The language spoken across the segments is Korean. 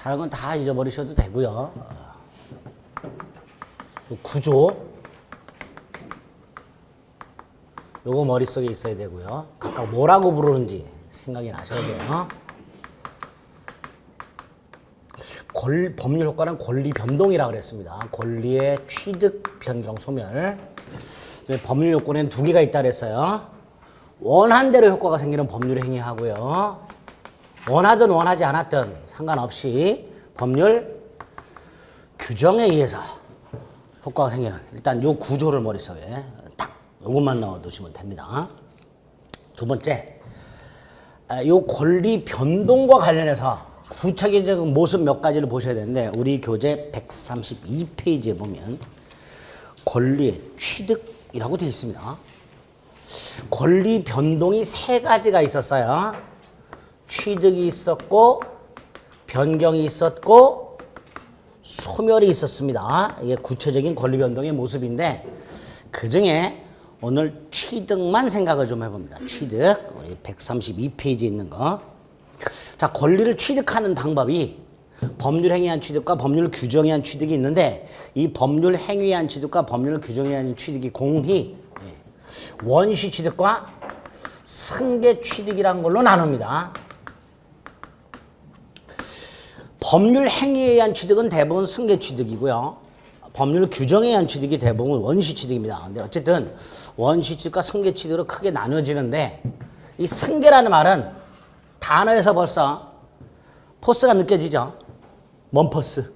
다른 건 다 잊어버리셔도 되고요. 구조 요거 머릿속에 있어야 되고요. 각각 뭐라고 부르는지 생각이 나셔야 돼요. 법률 효과는 권리 변동이라고 그랬습니다. 권리의 취득, 변경, 소멸. 법률 요건에는 두 개가 있다 그랬어요. 원한 대로 효과가 생기는 법률 행위하고요. 원하든 원하지 않았든 상관없이 법률 규정에 의해서 효과가 생기는, 일단 요 구조를 머릿속에 딱 요것만 넣어두시면 됩니다. 두 번째, 요 권리 변동과 관련해서 구체적인 모습 몇 가지를 보셔야 되는데, 우리 교재 132페이지에 보면 권리의 취득이라고 되어 있습니다. 권리 변동이 세 가지가 있었어요. 취득이 있었고, 변경이 있었고, 소멸이 있었습니다. 이게 구체적인 권리 변동의 모습인데, 그 중에 오늘 취득만 생각을 좀 해봅니다. 취득, 우리 132페이지에 있는 거. 자, 권리를 취득하는 방법이 법률 행위에 의한 취득과 법률 규정에 의한 취득이 있는데, 이 법률 행위에 의한 취득과 법률 규정에 의한 취득이 공히 원시 취득과 승계 취득이라는 걸로 나눕니다. 법률 행위에 의한 취득은 대부분 승계 취득이고요. 법률 규정에 의한 취득이 대부분 원시 취득입니다. 근데 어쨌든 원시 취득과 승계 취득으로 크게 나눠지는데, 이 승계라는 말은 단어에서 벌써 포스가 느껴지죠. 뭔 포스?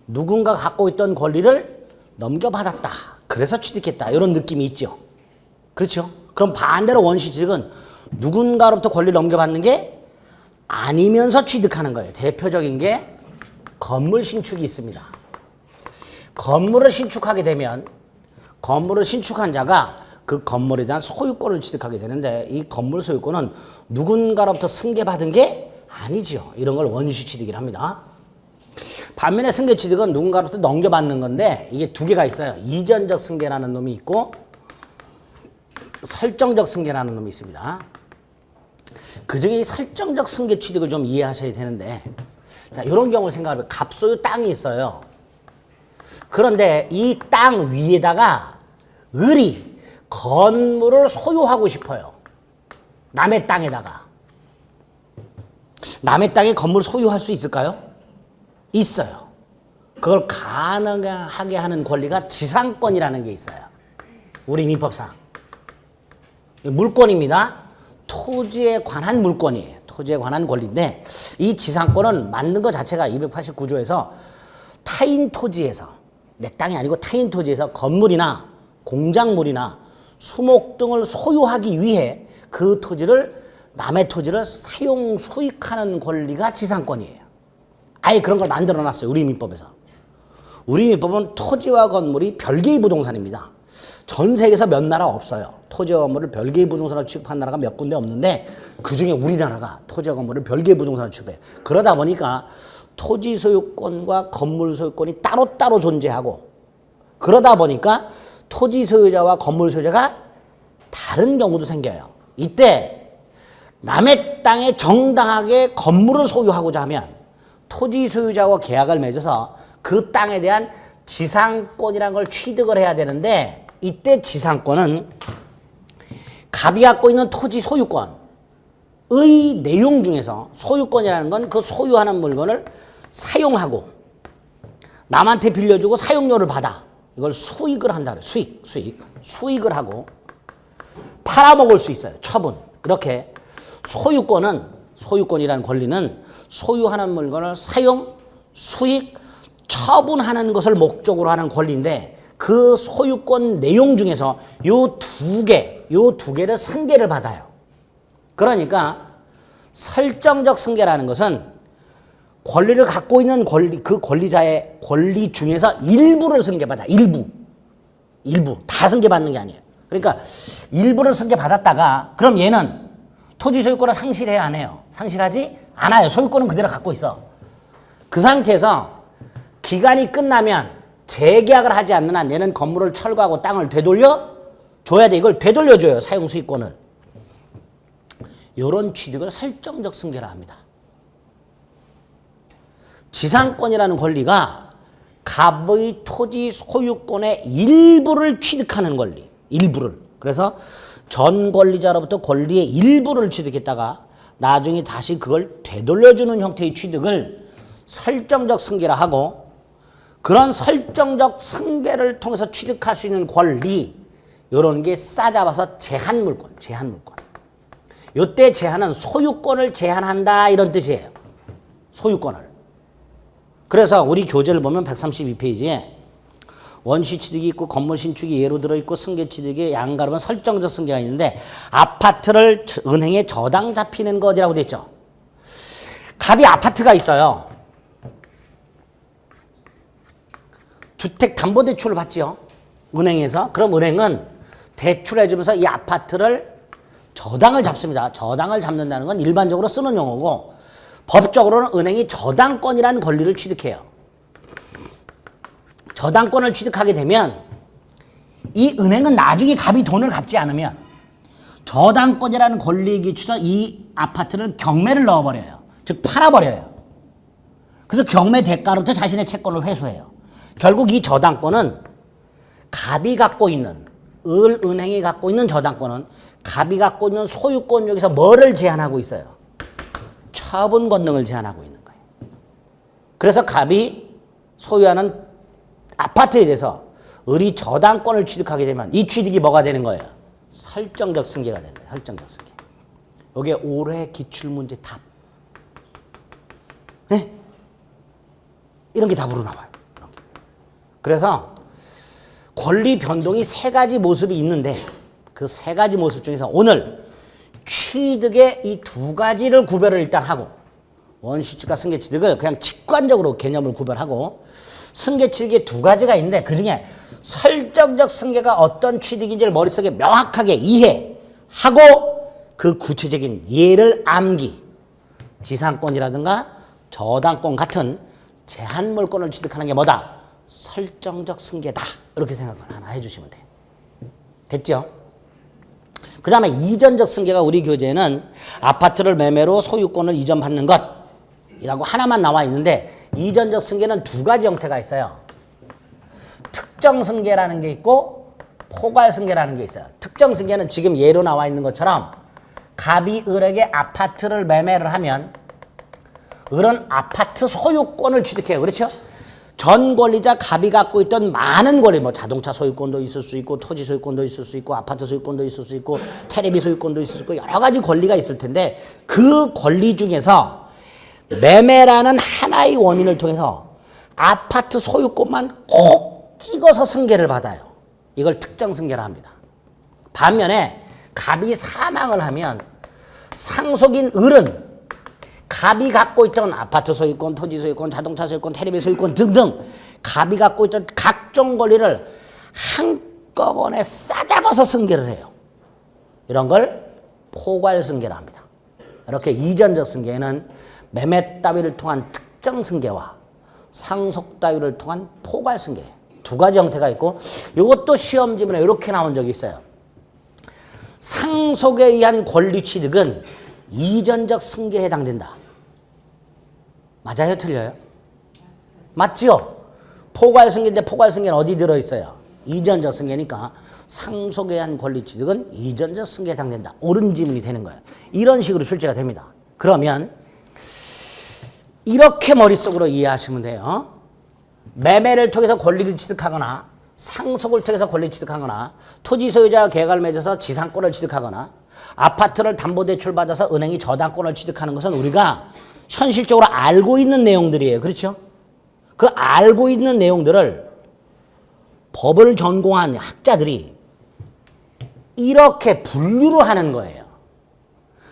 누군가 갖고 있던 권리를 넘겨받았다. 그래서 취득했다. 이런 느낌이 있죠. 그렇죠? 그럼 반대로 원시 취득은 누군가로부터 권리를 넘겨받는 게 아니면서 취득하는 거예요. 대표적인 게 건물 신축이 있습니다. 건물을 신축하게 되면 건물을 신축한 자가 그 건물에 대한 소유권을 취득하게 되는데, 이 건물 소유권은 누군가로부터 승계받은 게 아니죠. 이런 걸 원시 취득이라 합니다. 반면에 승계 취득은 누군가로부터 넘겨받는 건데, 이게 두 개가 있어요. 이전적 승계라는 놈이 있고 설정적 승계라는 놈이 있습니다. 그 중에 이 설정적 승계 취득을 좀 이해하셔야 되는데, 자, 이런 경우를 생각하면 갑소유 땅이 있어요. 그런데 이 땅 위에다가 을이 건물을 소유하고 싶어요. 남의 땅에다가. 남의 땅에 건물 소유할 수 있을까요? 있어요. 그걸 가능하게 하는 권리가 지상권이라는 게 있어요. 우리 민법상. 물권입니다. 토지에 관한 물권이에요. 토지에 관한 권리인데, 이 지상권은 만든 것 자체가 289조에서 타인 토지에서, 내 땅이 아니고 타인 토지에서 건물이나 공작물이나 수목 등을 소유하기 위해 그 토지를, 남의 토지를 사용 수익하는 권리가 지상권이에요. 아예 그런 걸 만들어 놨어요. 우리 민법에서. 우리 민법은 토지와 건물이 별개의 부동산입니다. 전 세계에서 몇 나라 없어요. 토지와 건물을 별개의 부동산으로 취급한 나라가 몇 군데 없는데, 그 중에 우리나라가 토지와 건물을 별개의 부동산으로 취급해요. 그러다 보니까 토지 소유권과 건물 소유권이 따로따로 존재하고, 그러다 보니까 토지 소유자와 건물 소유자가 다른 경우도 생겨요. 이때 남의 땅에 정당하게 건물을 소유하고자 하면 토지 소유자와 계약을 맺어서 그 땅에 대한 지상권이라는 걸 취득을 해야 되는데, 이때 지상권은 갑이 갖고 있는 토지 소유권의 내용 중에서, 소유권이라는 건 그 소유하는 물건을 사용하고 남한테 빌려주고 사용료를 받아, 이걸 수익을 한다 그래요. 수익을 하고 팔아먹을 수 있어요. 처분. 이렇게 소유권이라는 권리는 소유하는 물건을 사용, 수익, 처분하는 것을 목적으로 하는 권리인데, 그 소유권 내용 중에서 요 두 개를 승계를 받아요. 그러니까 설정적 승계라는 것은 권리를 갖고 있는 그 권리자의 권리 중에서 일부를 승계받아. 일부. 다 승계받는 게 아니에요. 그러니까 일부를 승계받았다가, 그럼 얘는 토지 소유권을 상실해야 안 해요? 상실하지 않아요. 소유권은 그대로 갖고 있어. 그 상태에서 기간이 끝나면 재계약을 하지 않는 한 얘는 건물을 철거하고 땅을 되돌려 줘야 돼. 이걸 되돌려줘요. 사용 수익권을. 이런 취득을 설정적 승계라 합니다. 지상권이라는 권리가 갑의 토지 소유권의 일부를 취득하는 권리, 일부를. 그래서 전 권리자로부터 권리의 일부를 취득했다가 나중에 다시 그걸 되돌려주는 형태의 취득을 설정적 승계라 하고, 그런 설정적 승계를 통해서 취득할 수 있는 권리, 이런 게 싸잡아서 제한물권, 제한물권. 요때 제한은 소유권을 제한한다 이런 뜻이에요. 소유권을. 그래서 우리 교재를 보면 132페이지에 원시 취득이 있고 건물 신축이 예로 들어 있고 승계 취득의 양가로는 설정적 승계가 있는데 아파트를 은행에 저당 잡히는 것이라고 돼 있죠. 갑이 아파트가 있어요. 주택담보대출을 받지요. 은행에서. 그럼 은행은 대출해주면서 이 아파트를 저당을 잡습니다. 저당을 잡는다는 건 일반적으로 쓰는 용어고 법적으로는 은행이 저당권이라는 권리를 취득해요. 저당권을 취득하게 되면 이 은행은 나중에 갑이 돈을 갚지 않으면 저당권이라는 권리에 기초해서 이 아파트를 경매를 넣어버려요. 즉 팔아버려요. 그래서 경매 대가로부터 자신의 채권을 회수해요. 결국 이 저당권은 갑이 갖고 있는, 은행이 갖고 있는 저당권은 갑이 갖고 있는 소유권 중에서 뭐를 제한하고 있어요? 처분 권능을 제한하고 있는 거예요. 그래서 갑이 소유하는 아파트에 대해서 을이 저당권을 취득하게 되면 이 취득이 뭐가 되는 거예요? 설정적 승계가 되는 거예요. 설정적 승계. 이게 올해 기출문제 답. 네? 이런 게 답으로 나와요. 이런 게. 그래서 권리 변동이 세 가지 모습이 있는데 그 세 가지 모습 중에서 오늘 취득의 이 두 가지를 구별을 일단 하고 원시취득과 승계취득을 그냥 직관적으로 개념을 구별하고 승계취득의 두 가지가 있는데 그중에 설정적 승계가 어떤 취득인지를 머릿속에 명확하게 이해하고 그 구체적인 예를 암기, 지상권이라든가 저당권 같은 제한물권을 취득하는 게 뭐다? 설정적 승계다. 이렇게 생각을 하나 해주시면 돼요. 됐죠? 그 다음에 이전적 승계가 우리 교재에는 아파트를 매매로 소유권을 이전받는 것이라고 하나만 나와 있는데 이전적 승계는 두 가지 형태가 있어요. 특정 승계라는 게 있고 포괄 승계라는 게 있어요. 특정 승계는 지금 예로 나와 있는 것처럼 갑이 을에게 아파트를 매매를 하면 을은 아파트 소유권을 취득해요. 그렇죠? 전 권리자 갑이 갖고 있던 많은 권리, 뭐 자동차 소유권도 있을 수 있고 토지 소유권도 있을 수 있고 아파트 소유권도 있을 수 있고 테레비 소유권도 있을 수 있고 여러 가지 권리가 있을 텐데 그 권리 중에서 매매라는 하나의 원인을 통해서 아파트 소유권만 꼭 찍어서 승계를 받아요. 이걸 특정 승계라 합니다. 반면에 갑이 사망을 하면 상속인 을은 갑이 갖고 있던 아파트 소유권, 토지 소유권, 자동차 소유권, 텔레비 소유권 등등 갑이 갖고 있던 각종 권리를 한꺼번에 싸잡아서 승계를 해요. 이런 걸 포괄 승계라 합니다. 이렇게 이전적 승계에는 매매 따위를 통한 특정 승계와 상속 따위를 통한 포괄 승계 두 가지 형태가 있고 이것도 시험 지문에 이렇게 나온 적이 있어요. 상속에 의한 권리 취득은 이전적 승계에 해당된다. 맞아요? 틀려요? 맞죠? 포괄 승계인데 포괄 승계는 어디 들어있어요? 이전적 승계니까 상속에 의한 권리 취득은 이전적 승계에 해당된다. 옳은 지문이 되는 거예요. 이런 식으로 출제가 됩니다. 그러면 이렇게 머릿속으로 이해하시면 돼요. 매매를 통해서 권리를 취득하거나 상속을 통해서 권리 취득하거나 토지 소유자와 계약을 맺어서 지상권을 취득하거나 아파트를 담보대출 받아서 은행이 저당권을 취득하는 것은 우리가 현실적으로 알고 있는 내용들이에요. 그렇죠? 그 알고 있는 내용들을 법을 전공한 학자들이 이렇게 분류를 하는 거예요.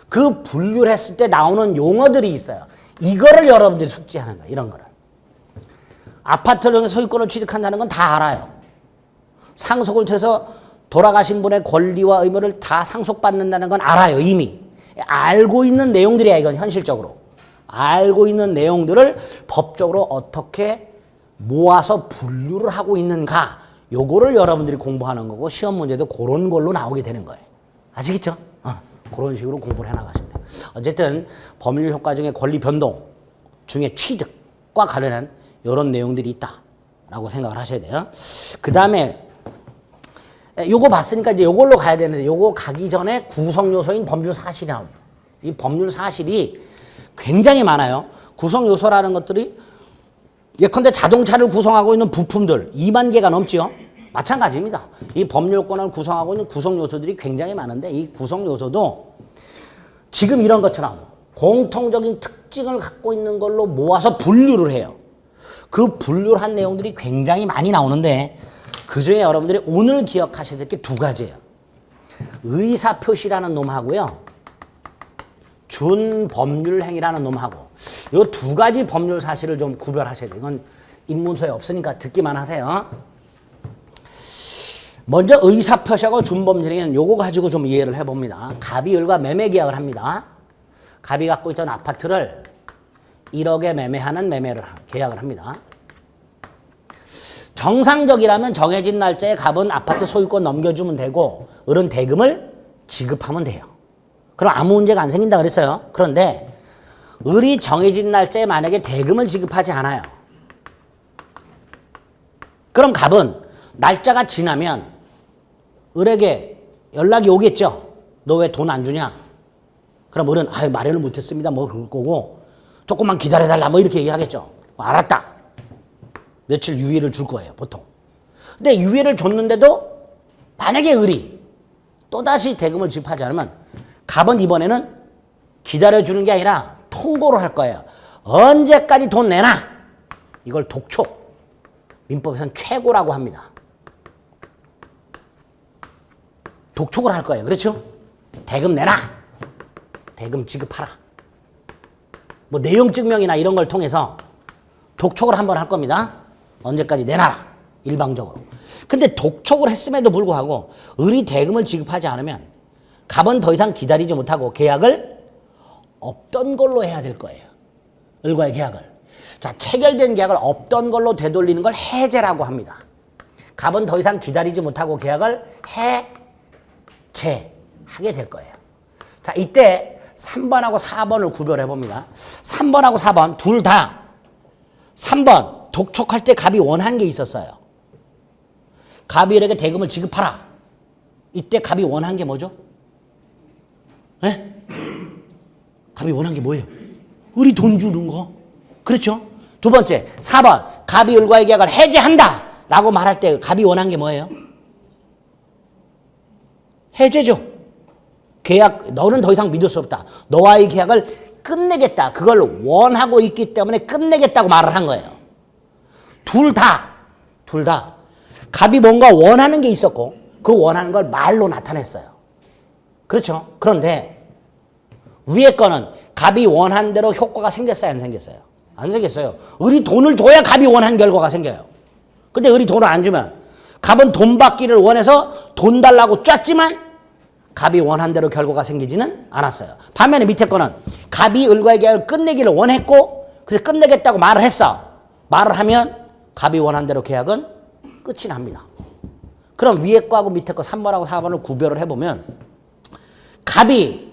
그 분류를 했을 때 나오는 용어들이 있어요. 이거를 여러분들이 숙지하는 거예요. 이런 거를. 아파트를 통해서 소유권을 취득한다는 건 다 알아요. 상속을 통해서 돌아가신 분의 권리와 의무를 다 상속받는다는 건 알아요. 이미. 알고 있는 내용들이야. 이건 현실적으로. 알고 있는 내용들을 법적으로 어떻게 모아서 분류를 하고 있는가. 요거를 여러분들이 공부하는 거고 시험 문제도 그런 걸로 나오게 되는 거예요. 아시겠죠? 그런 식으로 공부를 해나가시면 돼요. 어쨌든 법률 효과 중에 권리 변동 중에 취득 관련한 이런 내용들이 있다라고 생각을 하셔야 돼요. 그 다음에 요거 봤으니까 이제 요걸로 가야 되는데 요거 가기 전에 구성 요소인 법률 사실이 나옵니다. 이 법률 사실이 굉장히 많아요. 구성 요소라는 것들이 예컨대 자동차를 구성하고 있는 부품들 2만 개가 넘지요. 마찬가지입니다. 이 법률권을 구성하고 있는 구성 요소들이 굉장히 많은데 이 구성 요소도 지금 이런 것처럼 공통적인 특징을 갖고 있는 걸로 모아서 분류를 해요. 그 분류를 한 내용들이 굉장히 많이 나오는데 그중에 여러분들이 오늘 기억하셔야 될 게 두 가지예요. 의사표시라는 놈하고요. 준법률행위라는 놈하고 이 두 가지 법률 사실을 좀 구별하셔야 돼요. 이건 입문서에 없으니까 듣기만 하세요. 먼저 의사표시하고 준법률행위는 요거 가지고 좀 이해를 해봅니다. 갑이 을과 매매계약을 합니다. 갑이 갖고 있던 아파트를 1억에 매매하는 계약을 합니다. 정상적이라면 정해진 날짜에 갑은 아파트 소유권 넘겨주면 되고 을은 대금을 지급하면 돼요. 그럼 아무 문제가 안 생긴다 그랬어요. 그런데 을이 정해진 날짜에 만약에 대금을 지급하지 않아요. 그럼 갑은 날짜가 지나면 을에게 연락이 오겠죠. 너 왜 돈 안 주냐? 그럼 을은 마련을 못했습니다. 뭐 그럴 거고 조금만 기다려달라 뭐 이렇게 얘기하겠죠. 알았다. 며칠 유예를 줄 거예요, 보통. 근데 유예를 줬는데도 만약에 을이 또다시 대금을 지급하지 않으면 갑은 이번에는 기다려주는 게 아니라 통보를 할 거예요. 언제까지 돈 내놔? 이걸 독촉. 민법에서는 최고라고 합니다. 독촉을 할 거예요. 그렇죠? 대금 내놔. 대금 지급하라. 뭐 내용 증명이나 이런 걸 통해서 독촉을 한번 할 겁니다. 언제까지 내놔라. 일방적으로. 근데 독촉을 했음에도 불구하고 을이 대금을 지급하지 않으면 갑은 더 이상 기다리지 못하고 계약을 없던 걸로 해야 될 거예요. 을과의 계약을. 자, 체결된 계약을 없던 걸로 되돌리는 걸 해제라고 합니다. 갑은 더 이상 기다리지 못하고 계약을 해제하게 될 거예요. 자, 이때 3번하고 4번을 구별해 봅니다. 3번하고 4번 둘 다 3번 독촉할 때 갑이 원한 게 있었어요. 갑이 을에게 대금을 지급하라. 이때 갑이 원한 게 뭐죠? 네? 갑이 원한 게 뭐예요? 을이 돈 주는 거. 그렇죠? 두 번째 4번 갑이 을과의 계약을 해제한다 라고 말할 때 갑이 원한 게 뭐예요? 해제죠. 계약, 너는 더 이상 믿을 수 없다. 너와의 계약을 끝내겠다. 그걸 원하고 있기 때문에 끝내겠다고 말을 한 거예요. 둘 다 갑이 뭔가 원하는 게 있었고 그 원하는 걸 말로 나타냈어요. 그렇죠? 그런데 위에 거는 갑이 원한 대로 효과가 생겼어요? 안 생겼어요? 안 생겼어요. 을이 돈을 줘야 갑이 원한 결과가 생겨요. 근데 을이 돈을 안 주면 갑은 돈 받기를 원해서 돈 달라고 쐈지만 갑이 원한 대로 결과가 생기지는 않았어요. 반면에 밑에 거는 갑이 을과의 계약을 끝내기를 원했고 그래서 끝내겠다고 말을 했어. 말을 하면 갑이 원한 대로 계약은 끝이 납니다. 그럼 위에 거하고 밑에 거 3번하고 4번을 구별을 해보면 갑이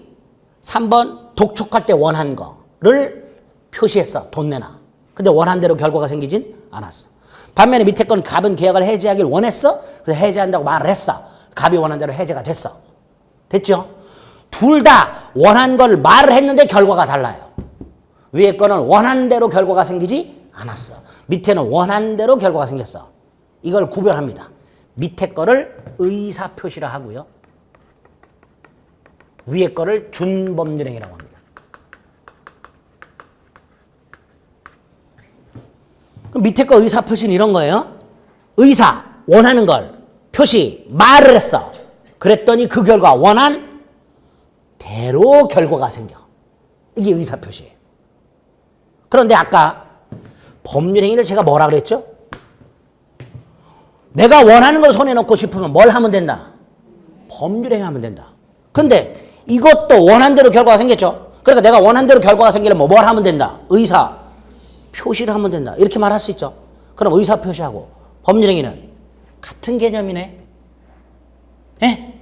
3번 독촉할 때 원한 거를 표시했어. 돈 내놔. 근데 원한 대로 결과가 생기진 않았어. 반면에 밑에 건 갑은 계약을 해제하길 원했어. 그래서 해제한다고 말을 했어. 갑이 원한 대로 해제가 됐어. 됐죠? 둘 다 원한 걸 말을 했는데 결과가 달라요. 위에 거는 원한 대로 결과가 생기지 않았어. 밑에는 원한 대로 결과가 생겼어. 이걸 구별합니다. 밑에 거를 의사표시라 하고요. 위에 거를 준법률행위라고 합니다. 그럼 밑에 거 의사표시는 이런 거예요. 의사, 원하는 걸 표시, 말을 했어. 그랬더니 그 결과 원한 대로 결과가 생겨. 이게 의사표시예요. 그런데 아까 법률행위를 제가 뭐라 그랬죠? 내가 원하는 걸 손에 넣고 싶으면 뭘 하면 된다? 법률행위 하면 된다. 근데 이것도 원한 대로 결과가 생겼죠? 그러니까 내가 원한 대로 결과가 생기려면 뭘 하면 된다? 의사 표시를 하면 된다. 이렇게 말할 수 있죠. 그럼 의사 표시하고 법률행위는 같은 개념이네. 예?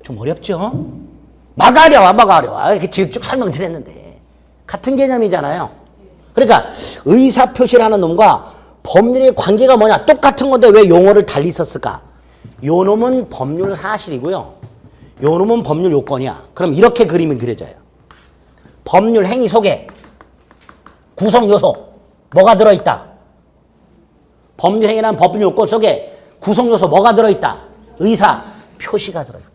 좀 어렵죠? 막아 어려워. 이렇게 지금 쭉 설명드렸는데. 같은 개념이잖아요. 그러니까 의사표시라는 놈과 법률의 관계가 뭐냐? 똑같은 건데 왜 용어를 달리 썼을까? 요 놈은 법률 사실이고요. 요 놈은 법률 요건이야. 그럼 이렇게 그림이 그려져요. 법률 행위 속에 구성 요소 뭐가 들어있다? 법률 행위라는 법률 요건 속에 구성 요소 뭐가 들어있다? 의사 표시가 들어있다.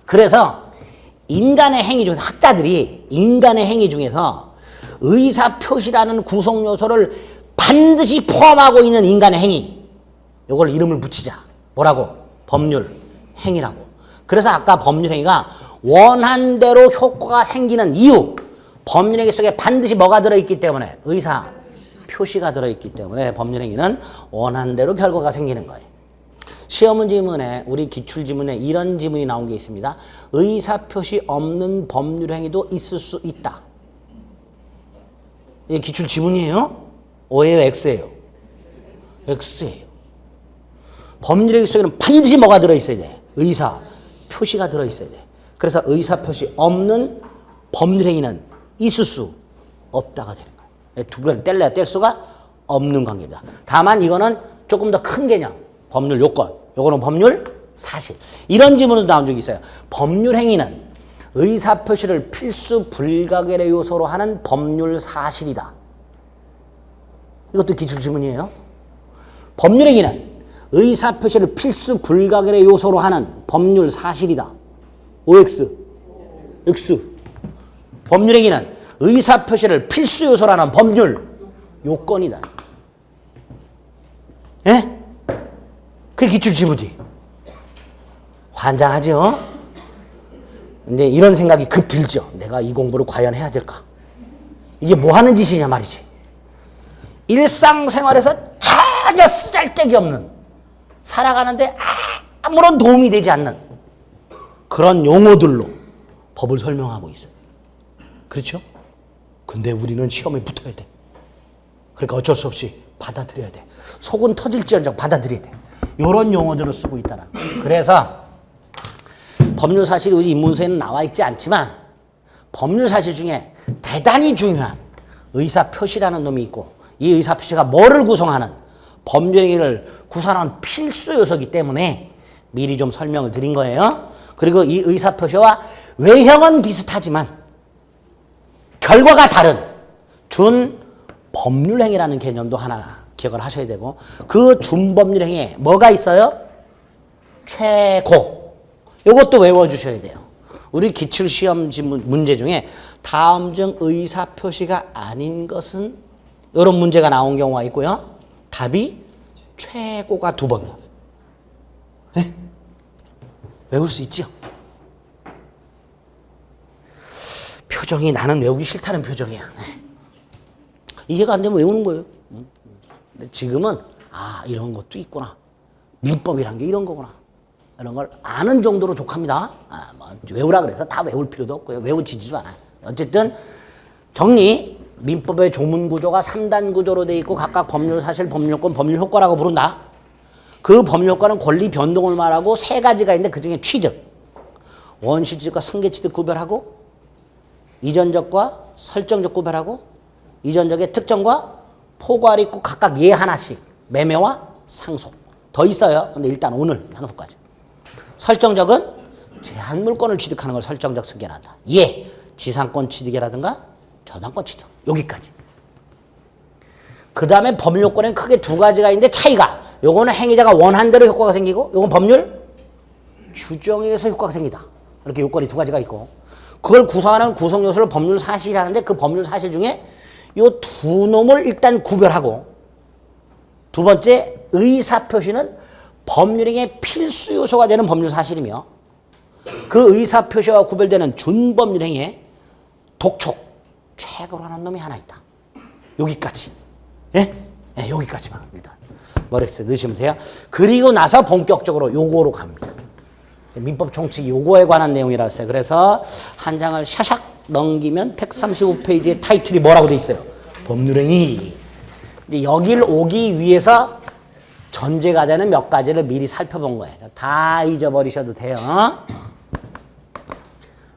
그래서 인간의 행위 중에서 학자들이 인간의 행위 중에서 의사 표시라는 구성 요소를 반드시 포함하고 있는 인간의 행위, 이걸 이름을 붙이자. 뭐라고? 법률 행위라고. 그래서 아까 법률 행위가 원한 대로 효과가 생기는 이유, 법률 행위 속에 반드시 뭐가 들어있기 때문에? 의사 표시가 들어있기 때문에 법률 행위는 원한 대로 결과가 생기는 거예요. 시험 지문에 우리 기출 지문에 이런 지문이 나온 게 있습니다. 의사 표시 없는 법률 행위도 있을 수 있다. 이게 기출 지문이에요? O예요, X예요? X예요. 법률 행위 속에는 반드시 뭐가 들어있어야 돼? 의사 표시가 들어있어야 돼. 그래서 의사 표시 없는 법률 행위는 있을 수 없다가 되는 거예요. 두 개를 뗄래야 뗄 수가 없는 관계입니다. 다만 이거는 조금 더 큰 개념. 법률 요건, 요거는 법률 사실. 이런 지문도 나온 적이 있어요. 법률 행위는 의사표시를 필수 불가결의 요소로 하는 법률 사실이다. 이것도 기출 지문이에요. 법률 행위는 의사표시를 필수 불가결의 요소로 하는 법률 사실이다. OX, X. 법률 행위는 의사표시를 필수 요소로 하는 법률 요건이다. 예? 그게 기출 지문이. 환장하죠? 이제 이런 생각이 급 들죠. 내가 이 공부를 과연 해야 될까? 이게 뭐 하는 짓이냐 말이지. 일상생활에서 전혀 쓰잘데기 없는, 살아가는데 아무런 도움이 되지 않는 그런 용어들로 법을 설명하고 있어요. 그렇죠? 근데 우리는 시험에 붙어야 돼. 그러니까 어쩔 수 없이 받아들여야 돼. 속은 터질지언정 받아들여야 돼. 이런 용어들을 쓰고 있다는. 그래서 법률 사실이 우리 인문서에는 나와 있지 않지만 법률 사실 중에 대단히 중요한 의사 표시라는 놈이 있고, 이 의사 표시가 뭐를 구성하는, 법률 행위를 구성하는 필수 요소이기 때문에 미리 좀 설명을 드린 거예요. 그리고 이 의사 표시와 외형은 비슷하지만 결과가 다른 준 법률 행위라는 개념도 하나 기억을 하셔야 되고, 그 준법률 행위에 뭐가 있어요? 최고. 이것도 외워주셔야 돼요. 우리 기출시험 문제 중에 다음 중 의사표시가 아닌 것은, 이런 문제가 나온 경우가 있고요. 답이 최고가 2번. 네? 외울 수 있죠? 표정이 나는 외우기 싫다는 표정이야. 네. 이해가 안 되면 외우는 거예요. 근데 지금은 이런 것도 있구나. 민법이란 게 이런 거구나. 이런 걸 아는 정도로 족합니다. 뭐 외우라 그래서 다 외울 필요도 없고요. 외워지지도 않아요. 어쨌든 정리. 민법의 조문 구조가 3단 구조로 돼 있고 각각 법률 사실, 법률요건, 법률효과라고 부른다. 그 법률효과는 권리 변동을 말하고 3가지가 있는데 그중에 취득, 원시취득과 승계취득 구별하고, 이전적과 설정적 구별하고, 이전적의 특정과 포괄이 있고 각각 예 하나씩, 매매와 상속. 더 있어요. 근데 일단 오늘 상속까지. 설정적은 제한 물건을 취득하는 걸 설정적 승계한다. 예, 지상권 취득이라든가 저당권 취득. 여기까지. 그 다음에 법률요건엔 크게 2가지가 있는데 차이가, 요거는 행위자가 원한 대로 효과가 생기고, 요건 법률 규정에 의해서 효과가 생기다. 이렇게 요건이 2가지가 있고, 그걸 구성하는 구성 요소를 법률 사실이 하는데, 그 법률 사실 중에 요 2놈을 일단 구별하고, 2번째 의사표시는 법률행위의 필수 요소가 되는 법률 사실이며, 그 의사표시와 구별되는 준법률행위의 독촉, 최고로 하는 놈이 하나 있다. 여기까지. 예? 예, 여기까지만 일단 머릿속에 넣으시면 돼요. 그리고 나서 본격적으로 요거로 갑니다. 민법 총칙 요거에 관한 내용이라 했어요. 그래서 한 장을 샤샥 넘기면 135페이지의 타이틀이 뭐라고 돼 있어요? 법률행위. 여길 오기 위해서 전제가 되는 몇 가지를 미리 살펴본 거예요. 다 잊어버리셔도 돼요.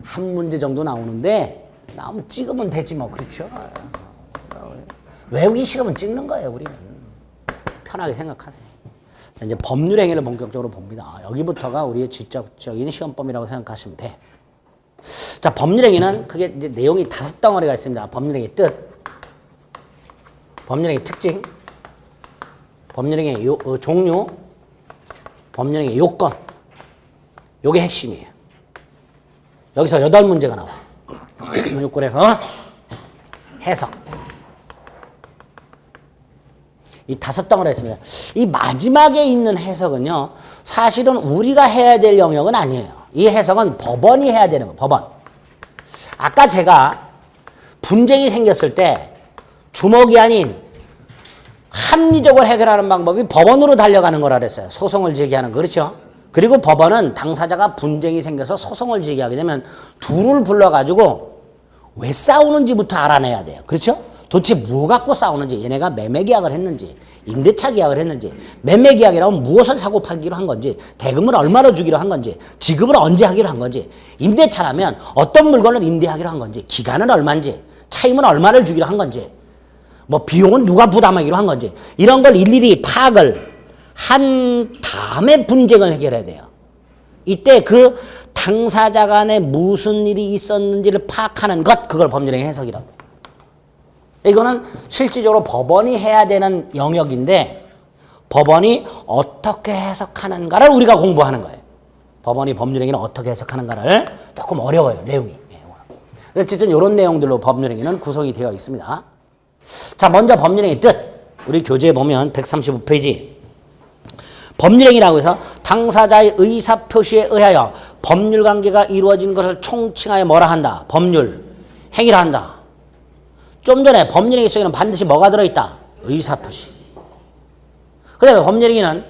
한 문제 정도 나오는데 나오면 찍으면 되지 뭐. 그렇죠? 외우기 싫으면 찍는 거예요. 우리는 편하게 생각하세요. 이제 법률 행위를 본격적으로 봅니다. 여기부터가 우리의 직접적인 시험범위라고 생각하시면 돼. 자, 법률 행위는 그게 이제 내용이 5덩어리가 있습니다. 법률 행위 뜻, 법률 행위 특징, 법률 행위 종류, 법률 행위 요건. 요게 핵심이에요. 여기서 8문제가 나와. 요건에서 해석. 이 5덩어리가 있습니다. 이 마지막에 있는 해석은요, 사실은 우리가 해야 될 영역은 아니에요. 이 해석은 법원이 해야 되는 거예요. 법원. 아까 제가 분쟁이 생겼을 때 주먹이 아닌 합리적으로 해결하는 방법이 법원으로 달려가는 거라 그랬어요. 소송을 제기하는 거. 그렇죠? 그리고 법원은 당사자가 분쟁이 생겨서 소송을 제기하게 되면 둘을 불러가지고 왜 싸우는지부터 알아내야 돼요. 그렇죠? 도대체 뭐 갖고 싸우는지, 얘네가 매매계약을 했는지, 임대차 계약을 했는지, 매매계약이라면 무엇을 사고 팔기로 한 건지, 대금을 얼마로 주기로 한 건지, 지급을 언제 하기로 한 건지, 임대차라면 어떤 물건을 임대하기로 한 건지, 기간은 얼마인지, 차임은 얼마를 주기로 한 건지, 뭐 비용은 누가 부담하기로 한 건지, 이런 걸 일일이 파악을 한 다음에 분쟁을 해결해야 돼요. 이때 그 당사자 간에 무슨 일이 있었는지를 파악하는 것, 그걸 법률행위 해석이라고 해요. 이거는 실질적으로 법원이 해야 되는 영역인데 법원이 어떻게 해석하는가를 우리가 공부하는 거예요. 법원이 법률행위는 어떻게 해석하는가를 조금 어려워요. 내용이. 어쨌든 이런 내용들로 법률행위는 구성이 되어 있습니다. 자, 먼저 법률행위 뜻. 우리 교재에 보면 135페이지. 법률행위라고 해서 당사자의 의사표시에 의하여 법률관계가 이루어진 것을 총칭하여 뭐라 한다? 법률 행위라 한다. 좀 전에 법률행위 속에는 반드시 뭐가 들어있다? 의사표시. 그 다음에 법률행위는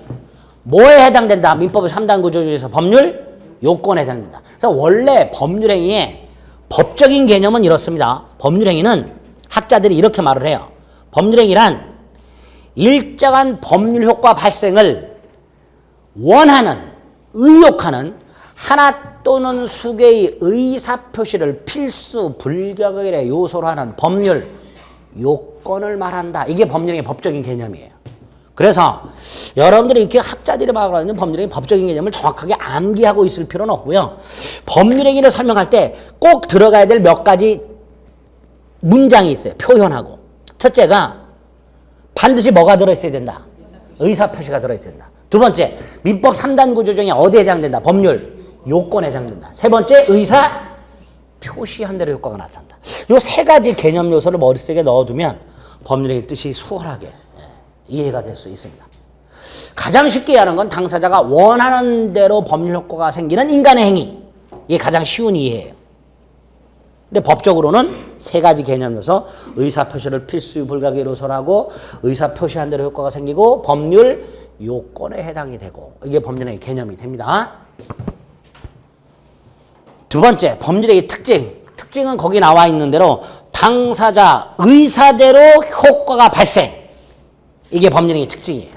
뭐에 해당된다? 민법의 3단 구조 중에서 법률 요건에 해당된다. 그래서 원래 법률행위의 법적인 개념은 이렇습니다. 법률행위는 학자들이 이렇게 말을 해요. 법률행위란 일정한 법률 효과 발생을 원하는, 의욕하는 하나 또는 수개의 의사표시를 필수 불가결의 요소로 하는 법률 요건을 말한다. 이게 법률행위의 법적인 개념이에요. 그래서 여러분들이 이렇게 학자들이 말하는 법률행위 법적인 개념을 정확하게 암기하고 있을 필요는 없고요. 법률행위를 설명할 때 꼭 들어가야 될 몇 가지 문장이 있어요. 표현하고. 첫째가 반드시 뭐가 들어있어야 된다? 의사표시가 들어있어야 된다. 두 번째, 민법 3단 구조 중에 어디에 해당된다? 법률 요건에 해당된다. 세 번째, 의사 표시한 대로 효과가 나타난다. 이 세 가지 개념 요소를 머릿속에 넣어두면 법률행위 뜻이 수월하게 이해가 될 수 있습니다. 가장 쉽게 하는 건 당사자가 원하는 대로 법률 효과가 생기는 인간의 행위. 이게 가장 쉬운 이해예요. 근데 법적으로는 세 가지 개념 요소, 의사 표시를 필수 불가결 요소라고, 의사 표시한 대로 효과가 생기고, 법률 요건에 해당이 되고, 이게 법률행위 개념이 됩니다. 두 번째, 법률행위 특징. 특징은 거기 나와 있는 대로 당사자 의사대로 효과가 발생. 이게 법률행위 특징이에요.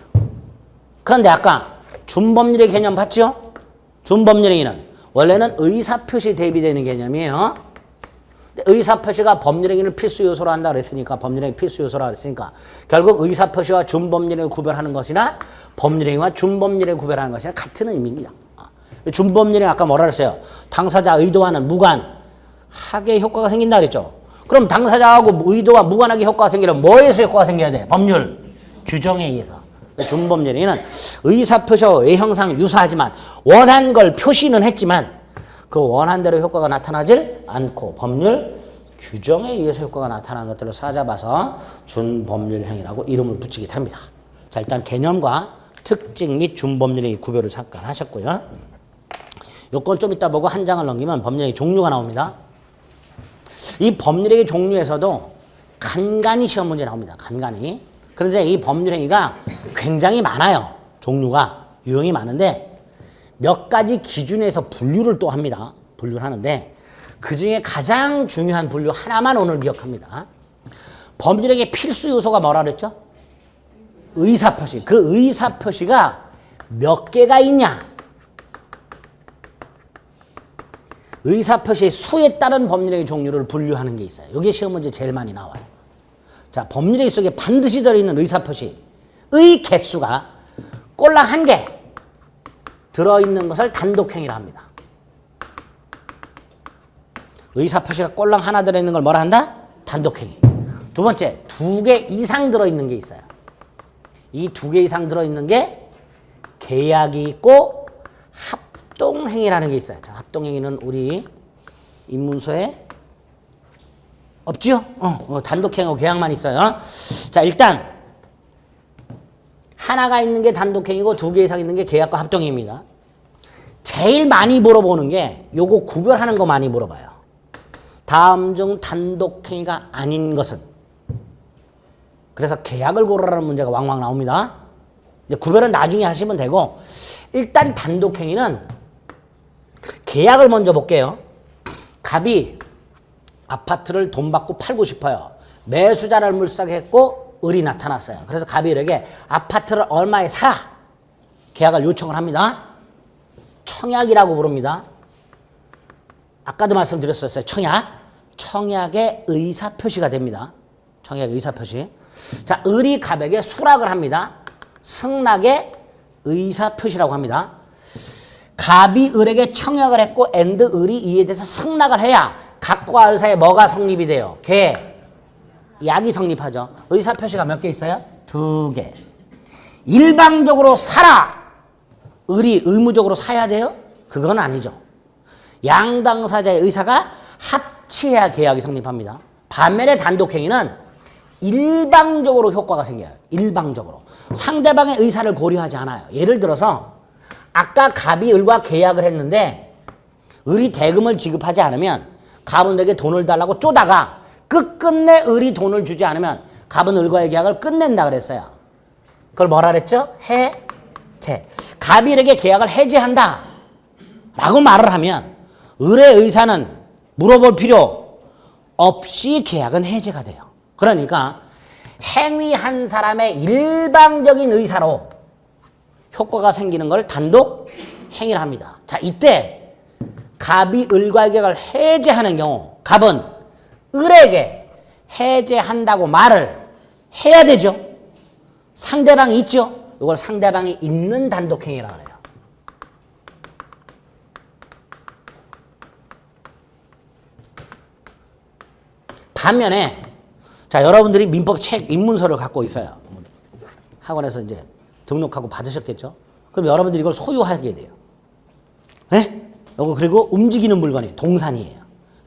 그런데 아까 준법률의 개념 봤죠? 준법률행위는 원래는 의사표시 대비되는 개념이에요. 의사표시가 법률행위를 필수 요소로 한다 그랬으니까, 법률행위 필수 요소라 그랬으니까 결국 의사표시와 준법률행위를 구별하는 것이나 법률행위와 준법률행위를 구별하는 것이나 같은 의미입니다. 준법률행위 아까 뭐라 그랬어요? 당사자 의도와는 무관하게 효과가 생긴다 그랬죠? 그럼 당사자하고 의도와 무관하게 효과가 생기려면 뭐에서 효과가 생겨야 돼? 법률 규정에 의해서. 준법률행위는 의사표시와 외형상 유사하지만 원한 걸 표시는 했지만 그 원한 대로 효과가 나타나질 않고 법률 규정에 의해서 효과가 나타나는 것들을 사잡아서 준법률행위라고 이름을 붙이게 됩니다. 자, 일단 개념과 특징 및 준법률행위 구별을 잠깐 하셨고요. 요건 좀 이따 보고 한 장을 넘기면 법률행위 종류가 나옵니다. 이 법률행위 종류에서도 간간히 시험 문제 나옵니다. 간간히. 그런데 이 법률행위가 굉장히 많아요. 종류가 유형이 많은데 몇 가지 기준에서 분류를 또 합니다. 분류를 하는데 그 중에 가장 중요한 분류 하나만 오늘 기억합니다. 법률행위 필수 요소가 뭐라 그랬죠? 의사표시. 그 의사표시가 몇 개가 있냐? 의사표시의 수에 따른 법률행위 종류를 분류하는 게 있어요. 이게 시험 문제 제일 많이 나와요. 자, 법률행위 속에 반드시 들어있는 의사표시의 개수가 꼴랑 한 개 들어있는 것을 단독행위라 합니다. 의사표시가 꼴랑 하나 들어있는 걸 뭐라 한다? 단독행위. 두 번째, 2개 이상 들어있는 게 있어요. 이 2개 이상 들어있는 게 계약이 있고 합동행위라는 게 있어요. 자, 합동행위는 우리 입문서에 없지요? 단독행위하고 계약만 있어요. 자, 일단 하나가 있는 게 단독행위고 2개 이상 있는 게 계약과 합동행위입니다. 제일 많이 물어보는 게 요거 구별하는 거 많이 물어봐요. 다음 중 단독행위가 아닌 것은. 그래서 계약을 고르라는 문제가 왕왕 나옵니다. 이제 구별은 나중에 하시면 되고, 일단 단독행위는 계약을 먼저 볼게요. 갑이 아파트를 돈 받고 팔고 싶어요. 매수자를 물색했고 을이 나타났어요. 그래서 갑이 을에게 아파트를 얼마에 사라 계약을 요청을 합니다. 청약이라고 부릅니다. 아까도 말씀드렸었어요. 청약의 의사표시가 됩니다. 청약의 의사표시. 자, 을이 갑에게 수락을 합니다. 승낙의 의사표시라고 합니다. 갑이 을에게 청약을 했고 을이 이에 대해서 승낙을 해야 갑과 을 사이에 뭐가 성립이 돼요? 약이 성립하죠. 의사표시가 몇 개 있어요? 2개. 일방적으로 사라! 을이 의무적으로 사야 돼요? 그건 아니죠. 양당사자의 의사가 합치해야 계약이 성립합니다. 반면에 단독행위는 일방적으로 효과가 생겨요. 일방적으로. 상대방의 의사를 고려하지 않아요. 예를 들어서 아까 갑이 을과 계약을 했는데 을이 대금을 지급하지 않으면 갑은 을에게 돈을 달라고 쪼다가 끝끝내 을이 돈을 주지 않으면 갑은 을과의 계약을 끝낸다 그랬어요. 그걸 뭐라 그랬죠? 해제. 갑이 을에게 계약을 해제한다 라고 말을 하면 을의 의사는 물어볼 필요 없이 계약은 해제가 돼요. 그러니까 행위 한 사람의 일방적인 의사로 효과가 생기는 걸 단독 행위를 합니다. 자, 이때 갑이 을과의 계약을 해제하는 경우 갑은 을에게 해제한다고 말을 해야 되죠. 상대방이 있죠. 이걸 상대방이 있는 단독행위라고 해요. 반면에 자, 여러분들이 민법 책 입문서를 갖고 있어요. 학원에서 이제 등록하고 받으셨겠죠. 그럼 여러분들이 이걸 소유하게 돼요. 네? 이거 그리고 움직이는 물건이에요. 동산이에요.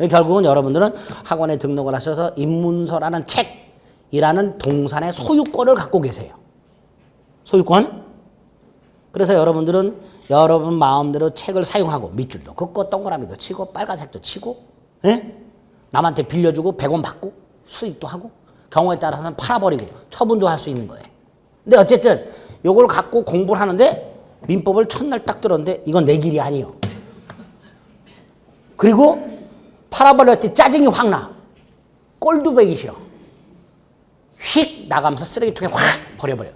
결국은 여러분들은 학원에 등록을 하셔서 입문서라는 책이라는 동산의 소유권을 갖고 계세요. 소유권. 그래서 여러분들은 여러분 마음대로 책을 사용하고 밑줄도 긋고 동그라미도 치고 빨간색도 치고, 네? 남한테 빌려주고 100원 받고 수익도 하고 경우에 따라서는 팔아버리고 처분도 할 수 있는 거예요. 근데 어쨌든 요걸 갖고 공부를 하는데 민법을 첫날 딱 들었는데 이건 내 길이 아니요. 그리고 팔아버릴 때 짜증이 확 나. 꼴도 보기 싫어. 휙 나가면서 쓰레기통에 확 버려버려.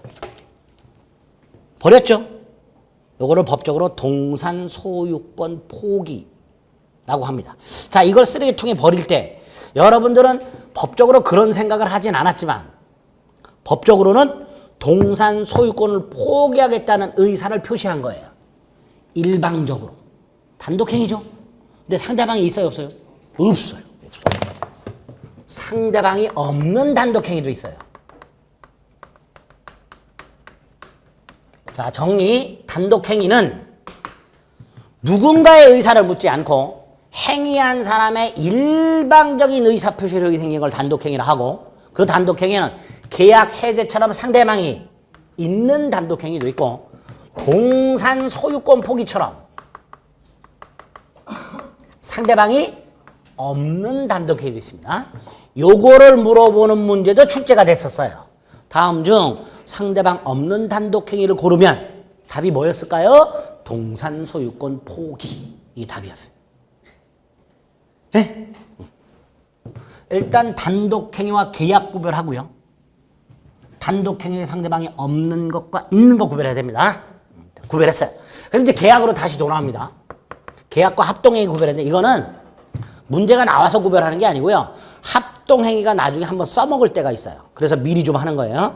버렸죠? 요거를 법적으로 동산 소유권 포기라고 합니다. 자, 이걸 쓰레기통에 버릴 때 여러분들은 법적으로 그런 생각을 하진 않았지만 법적으로는 동산 소유권을 포기하겠다는 의사를 표시한 거예요. 일방적으로. 단독행위죠. 근데 상대방이 있어요, 없어요? 없어요. 상대방이 없는 단독행위도 있어요. 자, 정리. 단독행위는 누군가의 의사를 묻지 않고 행위한 사람의 일방적인 의사표시력이 생긴 걸 단독행위라 하고, 그 단독행위는 계약 해제처럼 상대방이 있는 단독행위도 있고 동산 소유권 포기처럼 상대방이 없는 단독행위도 있습니다. 요거를 물어보는 문제도 출제가 됐었어요. 다음 중 상대방 없는 단독행위를 고르면 답이 뭐였을까요? 동산 소유권 포기. 이게 답이었어요. 네? 일단 단독행위와 계약 구별하고요. 단독행위의 상대방이 없는 것과 있는 것 구별해야 됩니다. 구별했어요. 그럼 이제 계약으로 다시 돌아옵니다. 계약과 합동행위 구별했는데 이거는 문제가 나와서 구별하는 게 아니고요. 합동행위가 나중에 한번 써먹을 때가 있어요. 그래서 미리 좀 하는 거예요.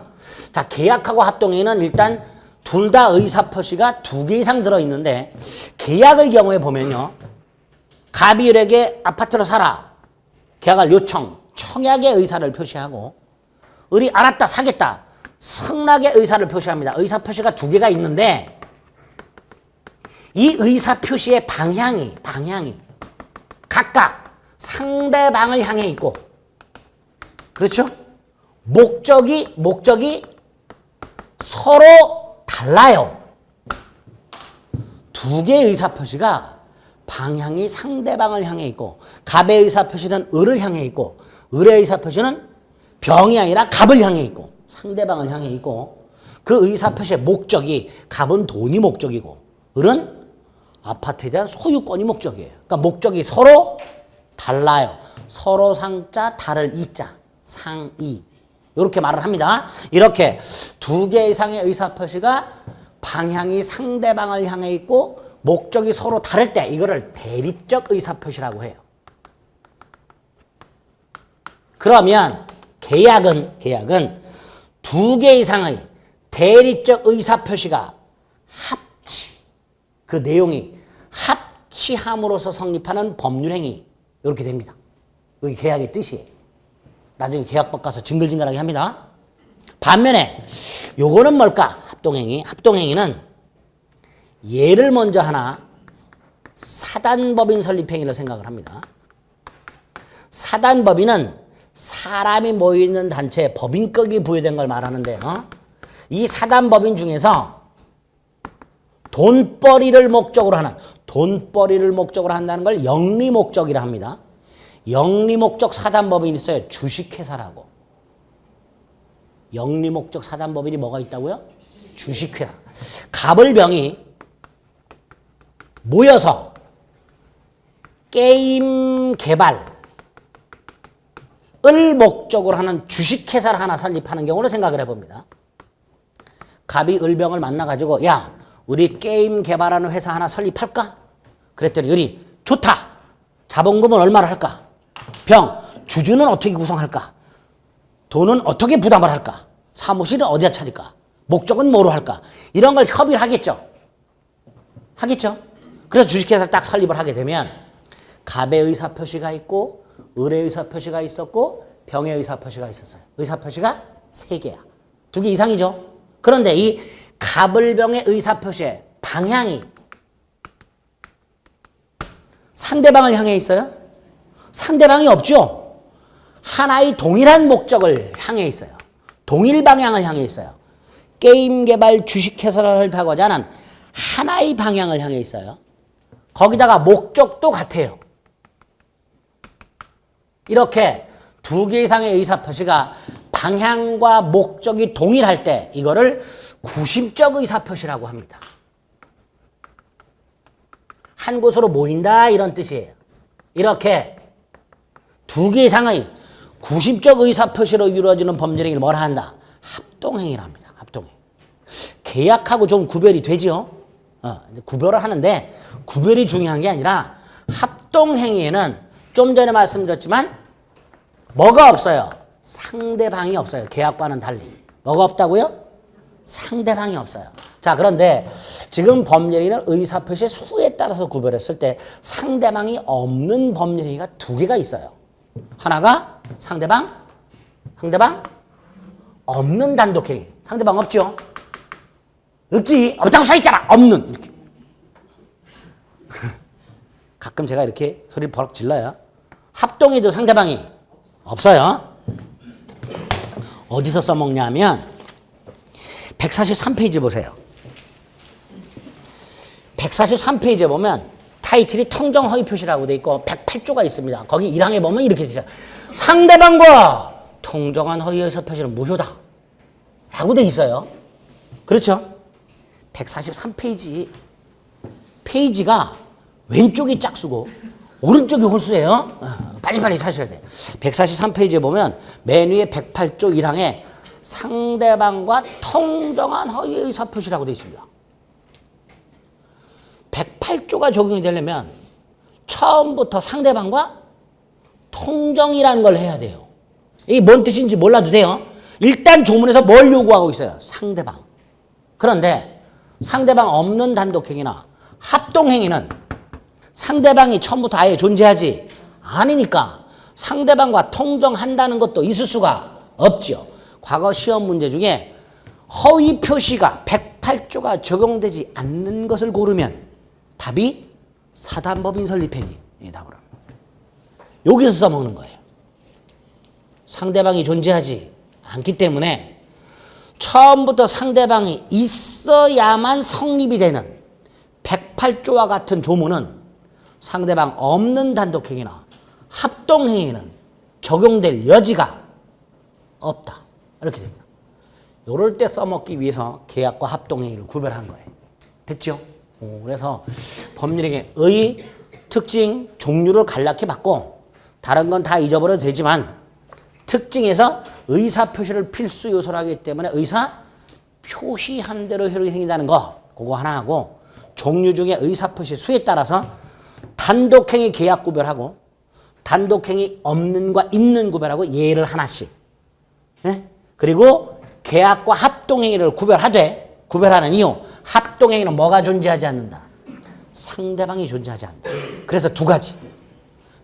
자, 계약하고 합동행위는 일단 둘 다 의사표시가 2개 이상 들어있는데 계약의 경우에 보면요. 갑이 을에게 아파트로 사라. 계약을 요청, 청약의 의사를 표시하고 을이 알았다, 사겠다. 승낙의 의사를 표시합니다. 의사표시가 2개가 있는데 이 의사표시의 방향이 각각 상대방을 향해 있고 그렇죠? 목적이 서로 달라요. 2개의 의사표시가 방향이 상대방을 향해 있고 갑의 의사표시는 을을 향해 있고 을의 의사표시는 병이 아니라 갑을 향해 있고 상대방을 향해 있고 그 의사표시의 목적이 갑은 돈이 목적이고 을은 아파트에 대한 소유권이 목적이에요. 그러니까 목적이 서로 달라요. 서로 상자 다를 이자 상이 이렇게 말을 합니다. 이렇게 2개 이상의 의사표시가 방향이 상대방을 향해 있고 목적이 서로 다를 때 이거를 대립적 의사표시라고 해요. 그러면 계약은 2개 이상의 대립적 의사표시가 그 내용이 합치함으로써 성립하는 법률행위 이렇게 됩니다. 여기 계약의 뜻이에요. 나중에 계약법 가서 징글징글하게 합니다. 반면에 요거는 뭘까? 합동행위는 예를 먼저 하나 사단법인 설립행위를 생각을 합니다. 사단법인은 사람이 모여있는 단체에 법인격이 부여된 걸 말하는데요. 이 사단법인 중에서 돈벌이를 목적으로 한다는 걸 영리목적이라 합니다. 영리목적 사단법인이 있어요. 주식회사라고. 영리목적 사단법인이 뭐가 있다고요? 주식회사. 갑을병이 모여서 게임 개발을 목적으로 하는 주식회사를 하나 설립하는 경우를 생각을 해봅니다. 갑이 을병을 만나가지고 야 우리 게임 개발하는 회사 하나 설립할까? 그랬더니 을이 좋다. 자본금은 얼마를 할까? 병, 주주는 어떻게 구성할까? 돈은 어떻게 부담을 할까? 사무실은 어디다 차릴까? 목적은 뭐로 할까? 이런 걸 협의를 하겠죠. 그래서 주식회사를 딱 설립을 하게 되면 갑의 의사표시가 있고 을의 의사표시가 있었고 병의 의사표시가 있었어요. 의사표시가 3개야. 2개 이상이죠. 그런데 이 갑을병의 의사표시의 방향이 상대방을 향해 있어요? 상대방이 없죠. 하나의 동일한 목적을 향해 있어요. 동일 방향을 향해 있어요. 게임 개발 주식회사를 설립하고자 하는 하나의 방향을 향해 있어요. 거기다가 목적도 같아요. 이렇게 2개 이상의 의사표시가 방향과 목적이 동일할 때 이거를 구심적 의사표시라고 합니다. 한 곳으로 모인다 이런 뜻이에요. 이렇게 2개 이상의 구심적 의사표시로 이루어지는 법률행위를 뭐라 한다? 합동행위라 합니다. 합동행위. 계약하고 좀 구별이 되죠. 구별을 하는데 구별이 중요한 게 아니라 합동행위에는 좀 전에 말씀드렸지만 뭐가 없어요? 상대방이 없어요. 계약과는 달리. 뭐가 없다고요? 상대방이 없어요. 자, 그런데 지금 법률행위는 의사표시의 수에 따라서 구별했을 때 상대방이 없는 법률행위가 2개가 있어요. 하나가 상대방 없는 단독행위. 상대방 없죠? 없지? 없다고 써있잖아. 없는. 이렇게. 가끔 제가 이렇게 소리를 버럭 질러요. 합동해도 상대방이 없어요. 어디서 써먹냐면 143페이지 보세요. 143페이지에 보면 타이틀이 통정허위 표시라고 돼 있고 108조가 있습니다. 거기 1항에 보면 이렇게 되죠. 상대방과 통정한 허위 의사 표시는 무효다. 라고 돼 있어요. 그렇죠? 143페이지. 페이지가 왼쪽이 짝수고 오른쪽이 홀수예요. 빨리빨리 사셔야 돼요. 143페이지에 보면 맨 위에 108조 1항에 상대방과 통정한 허위 의사 표시라고 되어 있습니다. 108조가 적용이 되려면 처음부터 상대방과 통정이라는 걸 해야 돼요. 이게 뭔 뜻인지 몰라도 돼요. 일단 조문에서 뭘 요구하고 있어요? 상대방. 그런데 상대방 없는 단독행위나 합동행위는 상대방이 처음부터 아예 존재하지 않으니까 상대방과 통정한다는 것도 있을 수가 없죠. 과거 시험 문제 중에 허위 표시가 108조가 적용되지 않는 것을 고르면 답이 사단법인 설립행위. 이 답을 합니다. 여기서 써먹는 거예요. 상대방이 존재하지 않기 때문에 처음부터 상대방이 있어야만 성립이 되는 108조와 같은 조문은 상대방 없는 단독행위나 합동행위는 적용될 여지가 없다. 이렇게 됩니다. 이럴 때 써먹기 위해서 계약과 합동행위를 구별한 거예요. 됐죠? 그래서 법률행위의 특징, 종류를 간략히 받고 다른 건 다 잊어버려도 되지만 특징에서 의사표시를 필수 요소로 하기 때문에 의사 표시한 대로 효력이 생긴다는 거 그거 하나 하고 종류 중에 의사표시 수에 따라서 단독행위 계약 구별하고 단독행위 없는과 있는 구별하고 예를 하나씩 네? 그리고 계약과 합동행위를 구별하는 이유 합동행위는 뭐가 존재하지 않는다? 상대방이 존재하지 않는다. 그래서 두 가지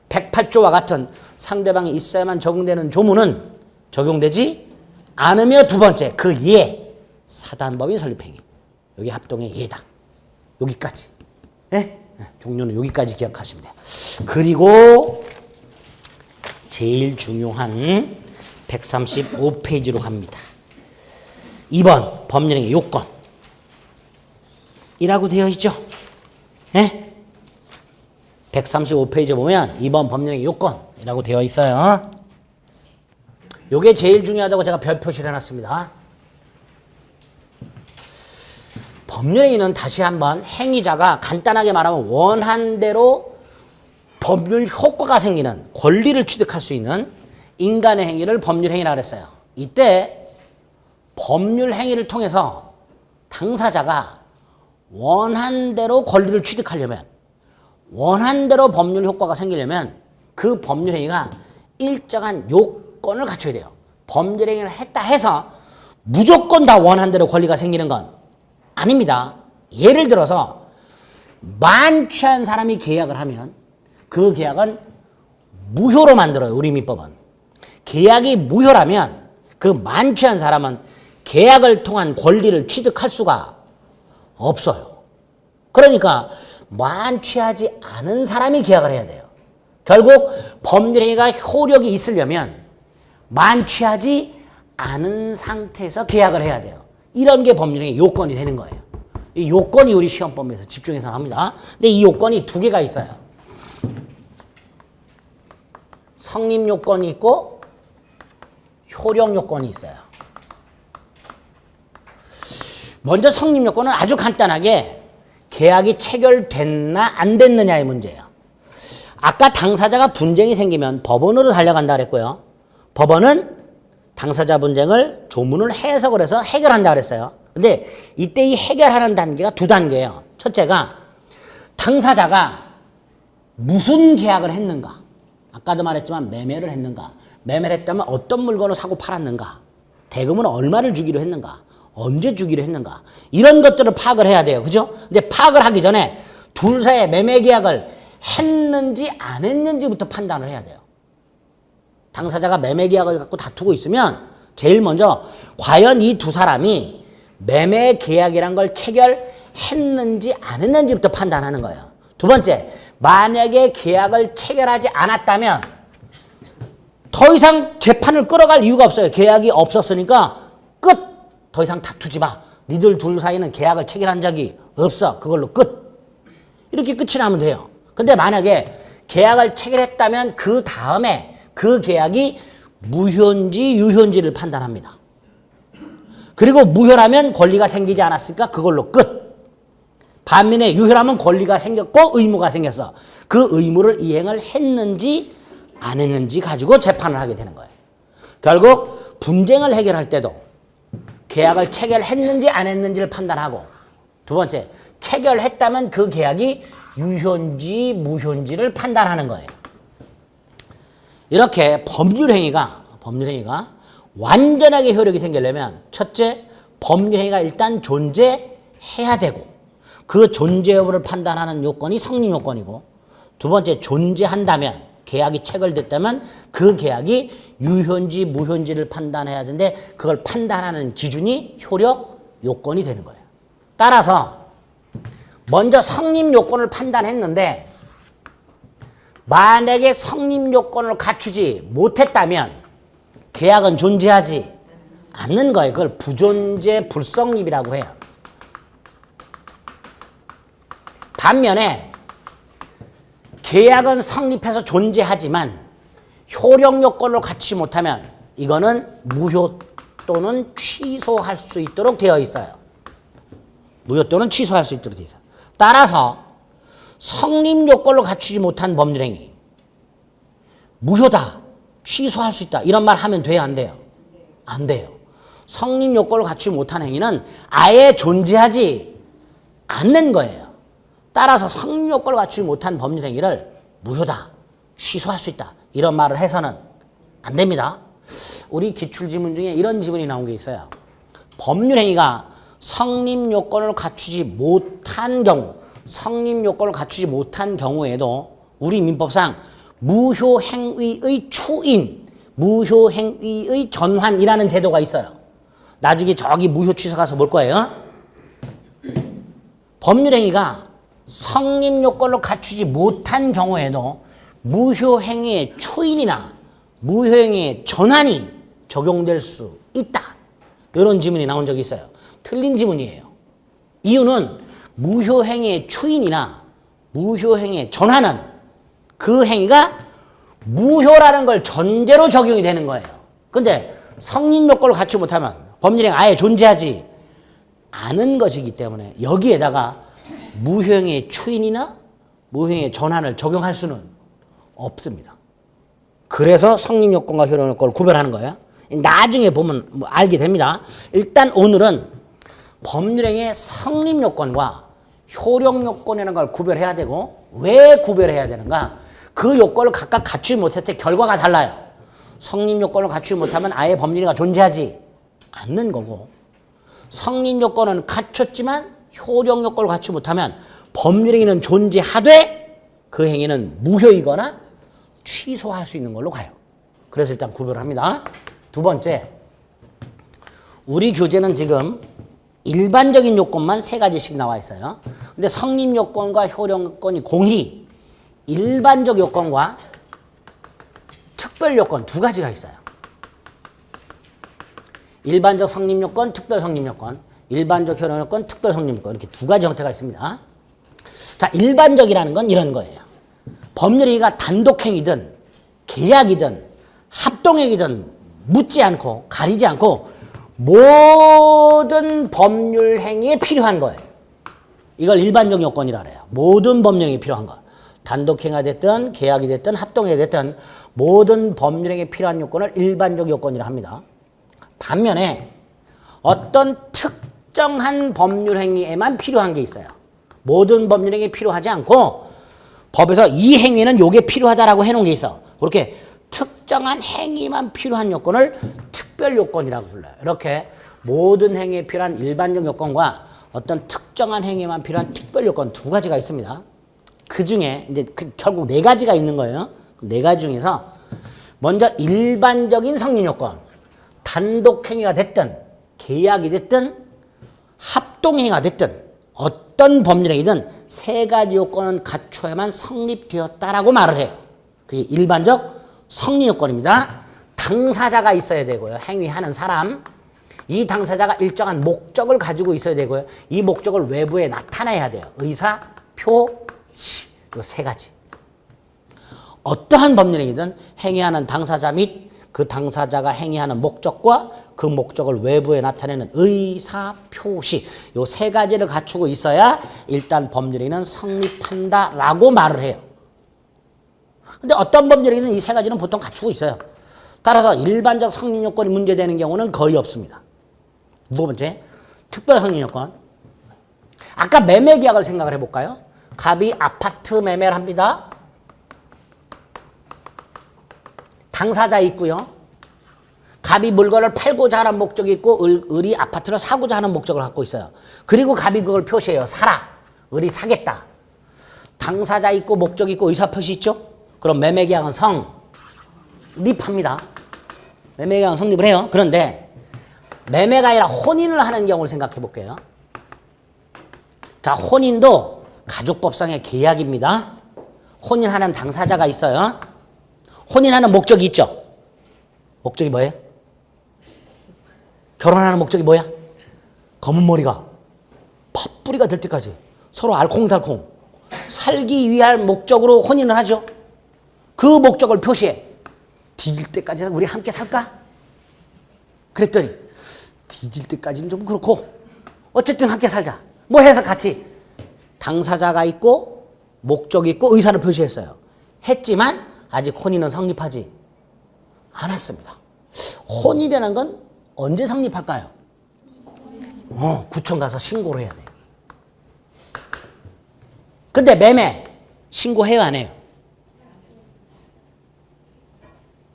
108조와 같은 상대방이 있어야만 적용되는 조문은 적용되지 않으며 두 번째 그 예 사단법인 설립행위 여기 합동의 예다. 여기까지 네? 종류는 여기까지 기억하시면 돼요. 그리고 제일 중요한 135페이지로 갑니다. 2번 법률행위 요건이라고 되어 있죠. 네? 135페이지 보면 2번 법률행위 요건이라고 되어 있어요. 요게 제일 중요하다고 제가 별 표시를 해놨습니다. 법률행위는 다시 한번 행위자가 간단하게 말하면 원한 대로 법률 효과가 생기는 권리를 취득할 수 있는 인간의 행위를 법률행위라고 그랬어요. 이때 법률행위를 통해서 당사자가 원한 대로 권리를 취득하려면 원한 대로 법률 효과가 생기려면 그 법률행위가 일정한 요건을 갖춰야 돼요. 법률행위를 했다 해서 무조건 다 원한 대로 권리가 생기는 건 아닙니다. 예를 들어서 만취한 사람이 계약을 하면 그 계약은 무효로 만들어요. 우리 민법은. 계약이 무효라면 그 만취한 사람은 계약을 통한 권리를 취득할 수가 없어요. 그러니까 만취하지 않은 사람이 계약을 해야 돼요. 결국 법률행위가 효력이 있으려면 만취하지 않은 상태에서 계약을 해야 돼요. 이런 게 법률행위 요건이 되는 거예요. 이 요건이 우리 시험법에서 집중해서 합니다. 근데 이 요건이 두 개가 있어요. 성립 요건이 있고 효력 요건이 있어요. 먼저 성립 요건은 아주 간단하게 계약이 체결됐나 안 됐느냐의 문제예요. 아까 당사자가 분쟁이 생기면 법원으로 달려간다 그랬고요. 법원은 당사자 분쟁을 조문을 해석을 해서 해결한다 그랬어요. 근데 이때 이 해결하는 단계가 두 단계예요. 첫째가 당사자가 무슨 계약을 했는가. 아까도 말했지만 매매를 했는가. 매매를 했다면 어떤 물건을 사고 팔았는가. 대금은 얼마를 주기로 했는가. 언제 주기로 했는가. 이런 것들을 파악을 해야 돼요. 그죠? 근데 파악을 하기 전에 둘 사이에 매매 계약을 했는지 안 했는지부터 판단을 해야 돼요. 당사자가 매매 계약을 갖고 다투고 있으면 제일 먼저 과연 이 두 사람이 매매 계약이란 걸 체결했는지 안 했는지부터 판단하는 거예요. 두 번째, 만약에 계약을 체결하지 않았다면 더 이상 재판을 끌어갈 이유가 없어요. 계약이 없었으니까 끝! 더 이상 다투지 마. 니들 둘 사이는 계약을 체결한 적이 없어. 그걸로 끝. 이렇게 끝이 나면 돼요. 근데 만약에 계약을 체결했다면 그 다음에 그 계약이 무효인지 유효인지를 판단합니다. 그리고 무효라면 권리가 생기지 않았으니까 그걸로 끝. 반면에 유효라면 권리가 생겼고 의무가 생겼어. 그 의무를 이행을 했는지 안 했는지 가지고 재판을 하게 되는 거예요. 결국 분쟁을 해결할 때도 계약을 체결했는지 안 했는지를 판단하고 두 번째, 체결했다면 그 계약이 유효인지 무효인지를 판단하는 거예요. 이렇게 법률행위가 완전하게 효력이 생기려면 첫째, 법률행위가 일단 존재해야 되고 그 존재 여부를 판단하는 요건이 성립 요건이고 두 번째, 존재한다면 계약이 체결됐다면 그 계약이 유효인지 무효인지를 판단해야 되는데 그걸 판단하는 기준이 효력 요건이 되는 거예요. 따라서 먼저 성립 요건을 판단했는데 만약에 성립 요건을 갖추지 못했다면 계약은 존재하지 않는 거예요. 그걸 부존재 불성립이라고 해요. 반면에 계약은 성립해서 존재하지만 효력 요건을 갖추지 못하면 이거는 무효 또는 취소할 수 있도록 되어 있어요. 무효 또는 취소할 수 있도록 되어 있어요. 따라서 성립 요건을 갖추지 못한 법률행위 무효다, 취소할 수 있다 이런 말 하면 돼요, 안 돼요? 안 돼요. 성립 요건을 갖추지 못한 행위는 아예 존재하지 않는 거예요. 따라서 성립 요건을 갖추지 못한 법률행위를 무효다, 취소할 수 있다 이런 말을 해서는 안 됩니다. 우리 기출지문 중에 이런 지문이 나온 게 있어요. 법률행위가 성립 요건을 갖추지 못한 경우, 성립 요건을 갖추지 못한 경우에도 우리 민법상 무효행위의 추인, 무효행위의 전환이라는 제도가 있어요. 나중에 저기 무효 취소 가서 볼 거예요. 법률행위가 성립 요건을 갖추지 못한 경우에도 무효행위의 추인이나 무효행위의 전환이 적용될 수 있다. 이런 지문이 나온 적이 있어요. 틀린 지문이에요. 이유는 무효행위의 추인이나 무효행위의 전환은 그 행위가 무효라는 걸 전제로 적용이 되는 거예요. 근데 성립 요건을 갖추지 못하면 법률행위 아예 존재하지 않은 것이기 때문에 여기에다가 무효행위의 추인이나 무효행위의 전환을 적용할 수는 없습니다. 그래서 성립 요건과 효력 요건을 구별하는 거예요. 나중에 보면 뭐 알게 됩니다. 일단 오늘은 법률행위의 성립 요건과 효력 요건이라는 걸 구별해야 되고 왜 구별해야 되는가? 그 요건을 각각 갖추지 못했을 때 결과가 달라요. 성립 요건을 갖추지 못하면 아예 법률행위가 존재하지 않는 거고 성립 요건은 갖췄지만 효력 요건을 갖추지 못하면 법률행위는 존재하되 그 행위는 무효이거나 취소할 수 있는 걸로 가요. 그래서 일단 구별을 합니다. 두 번째, 우리 교재는 지금 일반적인 요건만 3가지씩 나와 있어요. 근데 성립 요건과 효력 요건이 공히 일반적 요건과 특별 요건 2가지가 있어요. 일반적 성립 요건, 특별 성립 요건, 일반적 효력 요건, 특별 성립 요건 이렇게 2가지 형태가 있습니다. 자, 일반적이라는 건 이런 거예요. 법률행위가 단독행위든 계약이든 합동행위든 묻지 않고 가리지 않고 모든 법률행위에 필요한 거예요. 이걸 일반적 요건이라 그래요. 모든 법률행위에 필요한 거. 단독행위가 됐든 계약이 됐든 합동행위가 됐든 모든 법률행위에 필요한 요건을 일반적 요건이라 합니다. 반면에 어떤 특정한 법률행위에만 필요한 게 있어요. 모든 법률행위에 필요하지 않고 법에서 이 행위는 요게 필요하다라고 해놓은 게 있어. 그렇게 특정한 행위만 필요한 요건을 특별 요건이라고 불러요. 이렇게 모든 행위에 필요한 일반적 요건과 어떤 특정한 행위만 필요한 특별 요건 2가지가 있습니다. 그 중에 이제 결국 4가지가 있는 거예요. 4가지 중에서 먼저 일반적인 성립 요건, 단독 행위가 됐든 계약이 됐든 합동행위가 됐든 어떤 법률행위든 3가지 요건은 갖춰야만 성립되었다라고 말을 해요. 그게 일반적 성립 요건입니다. 당사자가 있어야 되고요. 행위하는 사람. 이 당사자가 일정한 목적을 가지고 있어야 되고요. 이 목적을 외부에 나타내야 돼요. 의사, 표, 시. 이 3가지. 어떠한 법률행위든 행위하는 당사자 및 그 당사자가 행위하는 목적과 그 목적을 외부에 나타내는 의사, 표시. 이 3가지를 갖추고 있어야 일단 법률행위는 성립한다라고 말을 해요. 근데 어떤 법률행위는 이 3가지는 보통 갖추고 있어요. 따라서 일반적 성립 요건이 문제되는 경우는 거의 없습니다. 2번째, 특별 성립 요건. 아까 매매 계약을 생각을 해볼까요? 갑이 아파트 매매를 합니다. 당사자 있고요. 갑이 물건을 팔고자 하는 목적이 있고 을이 아파트를 사고자 하는 목적을 갖고 있어요. 그리고 갑이 그걸 표시해요. 사라. 을이 사겠다. 당사자 있고 목적 있고 의사표시 있죠? 그럼 매매계약은 성립합니다. 매매계약은 성립을 해요. 그런데 매매가 아니라 혼인을 하는 경우를 생각해 볼게요. 자, 혼인도 가족법상의 계약입니다. 혼인하는 당사자가 있어요. 혼인하는 목적이 있죠? 목적이 뭐예요? 결혼하는 목적이 뭐야? 검은 머리가 팥뿌리가 될 때까지 서로 알콩달콩 살기 위한 목적으로 혼인을 하죠. 그 목적을 표시해. 뒤질 때까지 우리 함께 살까? 그랬더니 뒤질 때까지는 좀 그렇고 어쨌든 함께 살자. 뭐 해서 같이 당사자가 있고 목적이 있고 의사를 표시했어요. 했지만 아직 혼인은 성립하지 않았습니다. 혼인이라는 건 언제 성립할까요? 구청 가서 신고를 해야 돼요. 근데 매매 신고해요, 안 해요?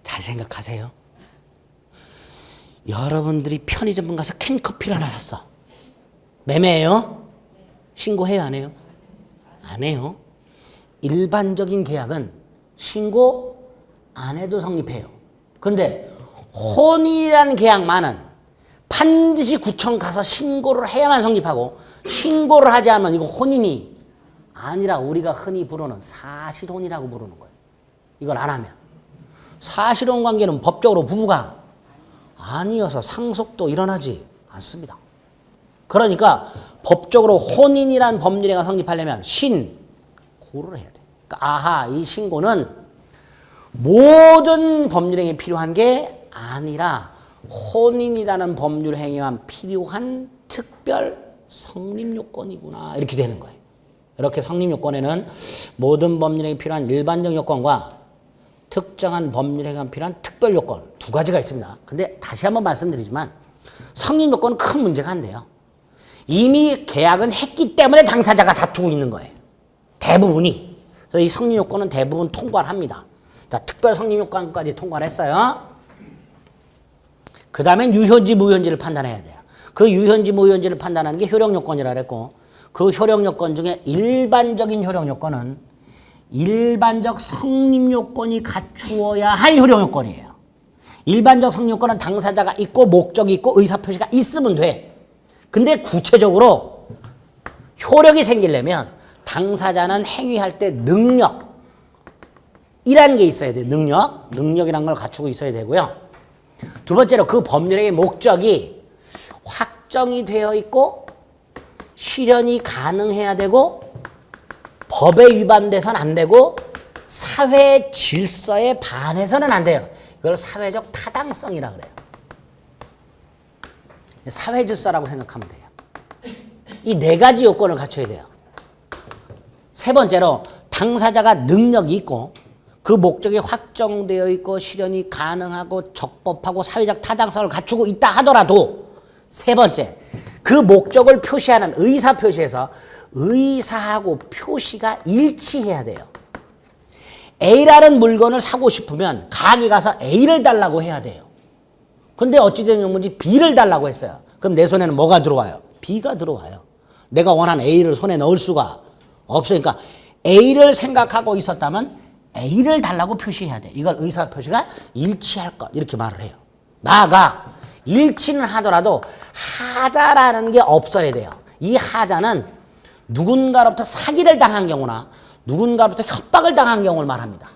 잘 생각하세요. 여러분들이 편의점 가서 캔커피를 하나 샀어. 매매예요? 신고해요, 안 해요? 안 해요. 일반적인 계약은 신고 안 해도 성립해요. 근데 혼인이라는 계약만은 반드시 구청 가서 신고를 해야만 성립하고, 신고를 하지 않으면 이거 혼인이 아니라 우리가 흔히 부르는 사실혼이라고 부르는 거예요. 이걸 안 하면. 사실혼 관계는 법적으로 부부가 아니어서 상속도 일어나지 않습니다. 그러니까 법적으로 혼인이란 법률행위가 성립하려면 신고를 해야 돼. 그러니까 아하, 이 신고는 모든 법률행위에 필요한 게 아니라 혼인이라는 법률행위만 필요한 특별 성립요건이구나, 이렇게 되는 거예요. 이렇게 성립요건에는 모든 법률행위에 필요한 일반적 요건과 특정한 법률행위에 필요한 특별요건 두 가지가 있습니다. 근데 다시 한번 말씀드리지만 성립요건은 큰 문제가 안 돼요. 이미 계약은 했기 때문에 당사자가 다투고 있는 거예요. 대부분이. 그래서 이 성립요건은 대부분 통과를 합니다. 자, 특별 성립요건까지 통과를 했어요. 그 다음엔 유효인지 무효인지를 판단해야 돼요. 그 유효인지 무효인지를 판단하는 게 효력요건이라고 했고, 그 효력요건 중에 일반적인 효력요건은 일반적 성립요건이 갖추어야 할 효력요건이에요. 일반적 성립요건은 당사자가 있고 목적이 있고 의사표시가 있으면 돼. 근데 구체적으로 효력이 생기려면 당사자는 행위할 때 능력이라는 게 있어야 돼요. 능력이라는 걸 갖추고 있어야 되고요. 두 번째로 그 법률의 목적이 확정이 되어 있고 실현이 가능해야 되고 법에 위반돼서는 안 되고 사회 질서에 반해서는 안 돼요. 이걸 사회적 타당성이라고 그래요. 사회 질서라고 생각하면 돼요. 이 네 가지 요건을 갖춰야 돼요. 세 번째로 당사자가 능력이 있고 그 목적이 확정되어 있고 실현이 가능하고 적법하고 사회적 타당성을 갖추고 있다 하더라도, 세 번째, 그 목적을 표시하는 의사표시에서 의사하고 표시가 일치해야 돼요. A라는 물건을 사고 싶으면 가게 가서 A를 달라고 해야 돼요. 근데 어찌된 경우인지 B를 달라고 했어요. 그럼 내 손에는 뭐가 들어와요? B가 들어와요. 내가 원하는 A를 손에 넣을 수가 없으니까 A를 생각하고 있었다면 A를 달라고 표시해야 돼. 이걸 의사표시가 일치할 것, 이렇게 말을 해요. 나아가 일치는 하더라도 하자라는 게 없어야 돼요. 이 하자는 누군가로부터 사기를 당한 경우나 누군가로부터 협박을 당한 경우를 말합니다.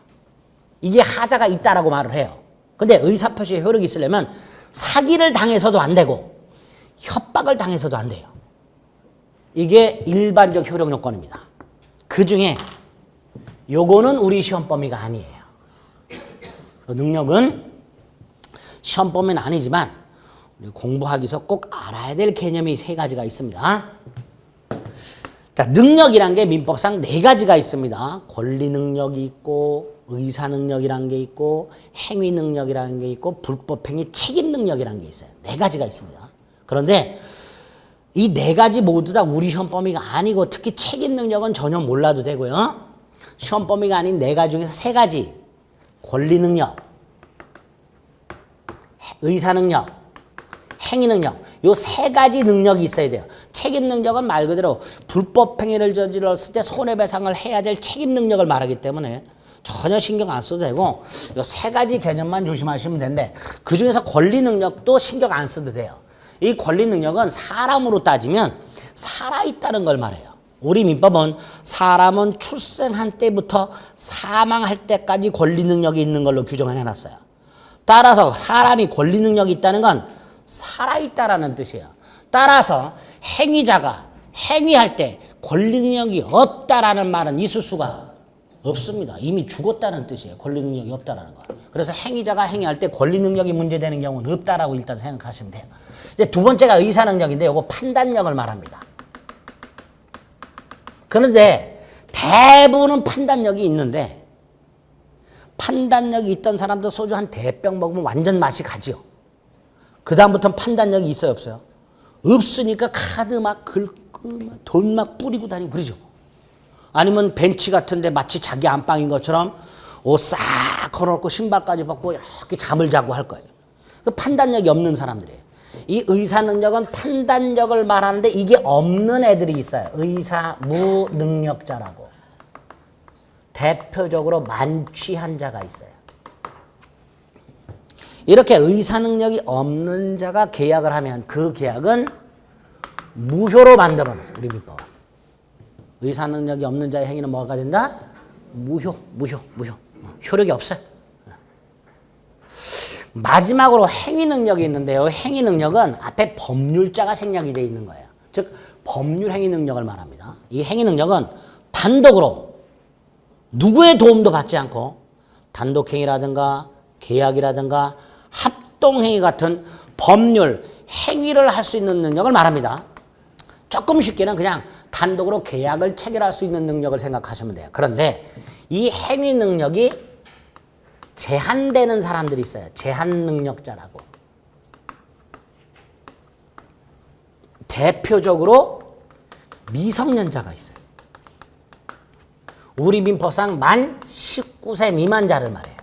이게 하자가 있다라고 말을 해요. 근데 의사표시의 효력이 있으려면 사기를 당해서도 안 되고 협박을 당해서도 안 돼요. 이게 일반적 효력 요건입니다. 그 중에 요거는 우리 시험 범위가 아니에요. 능력은 시험 범위는 아니지만 우리 공부하기서 꼭 알아야 될 개념이 세 가지가 있습니다. 자, 능력이란 게 민법상 네 가지가 있습니다. 권리 능력이 있고, 의사 능력이란 게 있고, 행위 능력이라는 게 있고, 불법 행위 책임 능력이라는 게 있어요. 네 가지가 있습니다. 그런데 이 네 가지 모두 다 우리 시험 범위가 아니고 특히 책임 능력은 전혀 몰라도 되고요. 시험 범위가 아닌 네 가지 중에서 세 가지. 권리 능력, 의사 능력, 행위 능력. 요 세 가지 능력이 있어야 돼요. 책임 능력은 말 그대로 불법 행위를 저질렀을 때 손해배상을 해야 될 책임 능력을 말하기 때문에 전혀 신경 안 써도 되고 요 세 가지 개념만 조심하시면 되는데 그중에서 권리 능력도 신경 안 써도 돼요. 이 권리 능력은 사람으로 따지면 살아있다는 걸 말해요. 우리 민법은 사람은 출생한 때부터 사망할 때까지 권리 능력이 있는 걸로 규정을 해놨어요. 따라서 사람이 권리 능력이 있다는 건 살아있다라는 뜻이에요. 따라서 행위자가 행위할 때 권리 능력이 없다라는 말은 있을 수가 없습니다. 이미 죽었다는 뜻이에요. 권리 능력이 없다라는 거. 그래서 행위자가 행위할 때 권리 능력이 문제되는 경우는 없다라고 일단 생각하시면 돼요. 이제 두 번째가 의사 능력인데 이거 판단력을 말합니다. 그런데 대부분은 판단력이 있는데 판단력이 있던 사람도 소주 한 대병 먹으면 완전 맛이 가지요. 그 다음부터는 판단력이 있어요, 없어요? 없으니까 카드 막 긁고 돈 막 뿌리고 다니고 그러죠. 아니면 벤치 같은데 마치 자기 안방인 것처럼 옷 싹 걸어놓고 신발까지 벗고 이렇게 잠을 자고 할 거예요. 그 판단력이 없는 사람들이에요. 이 의사 능력은 판단력을 말하는데 이게 없는 애들이 있어요. 의사 무능력자라고. 대표적으로 만취한 자가 있어요. 이렇게 의사 능력이 없는 자가 계약을 하면 그 계약은 무효로 만들어놨어요. 우리 민법은. 의사 능력이 없는 자의 행위는 뭐가 된다? 무효. 효력이 없어요. 마지막으로 행위 능력이 있는데요. 행위 능력은 앞에 법률자가 생략이 되어 있는 거예요. 즉 법률 행위 능력을 말합니다. 이 행위 능력은 단독으로 누구의 도움도 받지 않고 단독 행위라든가 계약이라든가 합동행위 같은 법률 행위를 할 수 있는 능력을 말합니다. 조금 쉽게는 그냥 단독으로 계약을 체결할 수 있는 능력을 생각하시면 돼요. 그런데 이 행위 능력이 제한되는 사람들이 있어요. 제한 능력자라고. 대표적으로 미성년자가 있어요. 우리 민법상 만 19세 미만자를 말해요.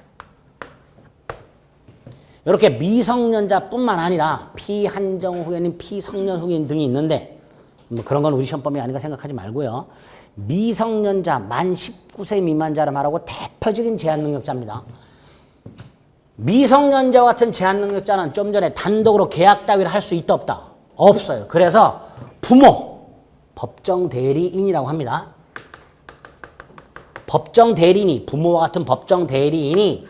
이렇게 미성년자뿐만 아니라 피한정 후견인, 피성년 후견인 등이 있는데 뭐 그런 건 우리 시험범위 아닌가 생각하지 말고요. 미성년자 만 19세 미만자를 말하고 대표적인 제한 능력자입니다. 미성년자 같은 제한 능력자는 좀 전에 단독으로 계약 따위를 할 수 있다 없다? 없어요. 그래서 부모, 법정 대리인이라고 합니다. 법정 대리인이, 부모와 같은 법정 대리인이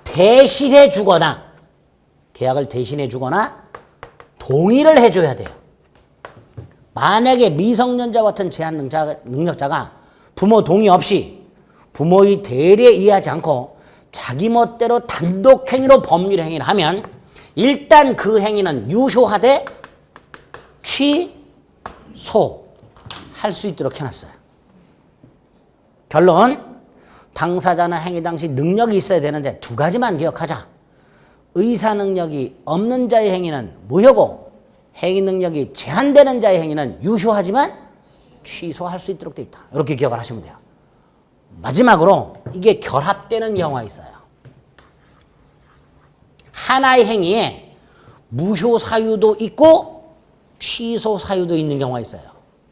대신해 주거나 계약을 대신해 주거나 동의를 해줘야 돼요. 만약에 미성년자 같은 제한 능력자가 부모 동의 없이 부모의 대리에 의하지 않고 자기 멋대로 단독 행위로 법률 행위를 하면 일단 그 행위는 유효하되 취소할 수 있도록 해놨어요. 결론, 당사자나 행위 당시 능력이 있어야 되는데 두 가지만 기억하자. 의사 능력이 없는 자의 행위는 무효고 행위 능력이 제한되는 자의 행위는 유효하지만 취소할 수 있도록 돼 있다. 이렇게 기억을 하시면 돼요. 마지막으로 이게 결합되는 경우가 있어요. 하나의 행위에 무효 사유도 있고 취소 사유도 있는 경우가 있어요.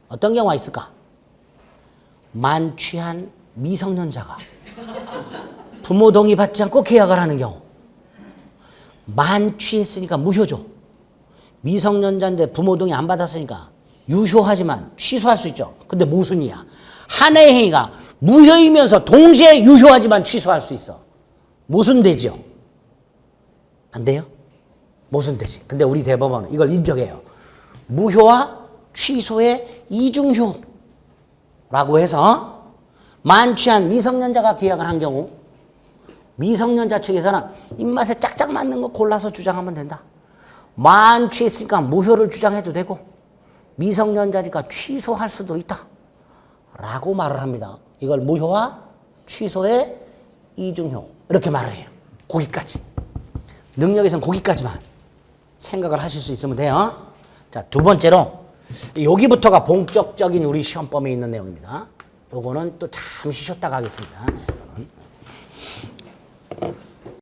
어떤 경우가 있을까? 만취한 미성년자가 부모 동의 받지 않고 계약을 하는 경우. 만취했으니까 무효죠. 미성년자인데 부모 동의 안 받았으니까 유효하지만 취소할 수 있죠. 근데 모순이야. 하나의 행위가 무효이면서 동시에 유효하지만 취소할 수 있어. 모순되죠. 안 돼요? 모순되지. 근데 우리 대법원은 이걸 인정해요. 무효와 취소의 이중효라고 해서 만취한 미성년자가 계약을 한 경우 미성년자 측에서는 입맛에 짝짝 맞는 거 골라서 주장하면 된다. 만취했으니까 무효를 주장해도 되고 미성년자니까 취소할 수도 있다. 라고 말을 합니다. 이걸 무효와 취소의 이중효 이렇게 말을 해요. 거기까지. 능력에선 거기까지만 생각을 하실 수 있으면 돼요. 자, 두 번째로 여기부터가 본격적인 우리 시험 범위에 있는 내용입니다. 요거는 또 잠시 쉬었다가 하겠습니다.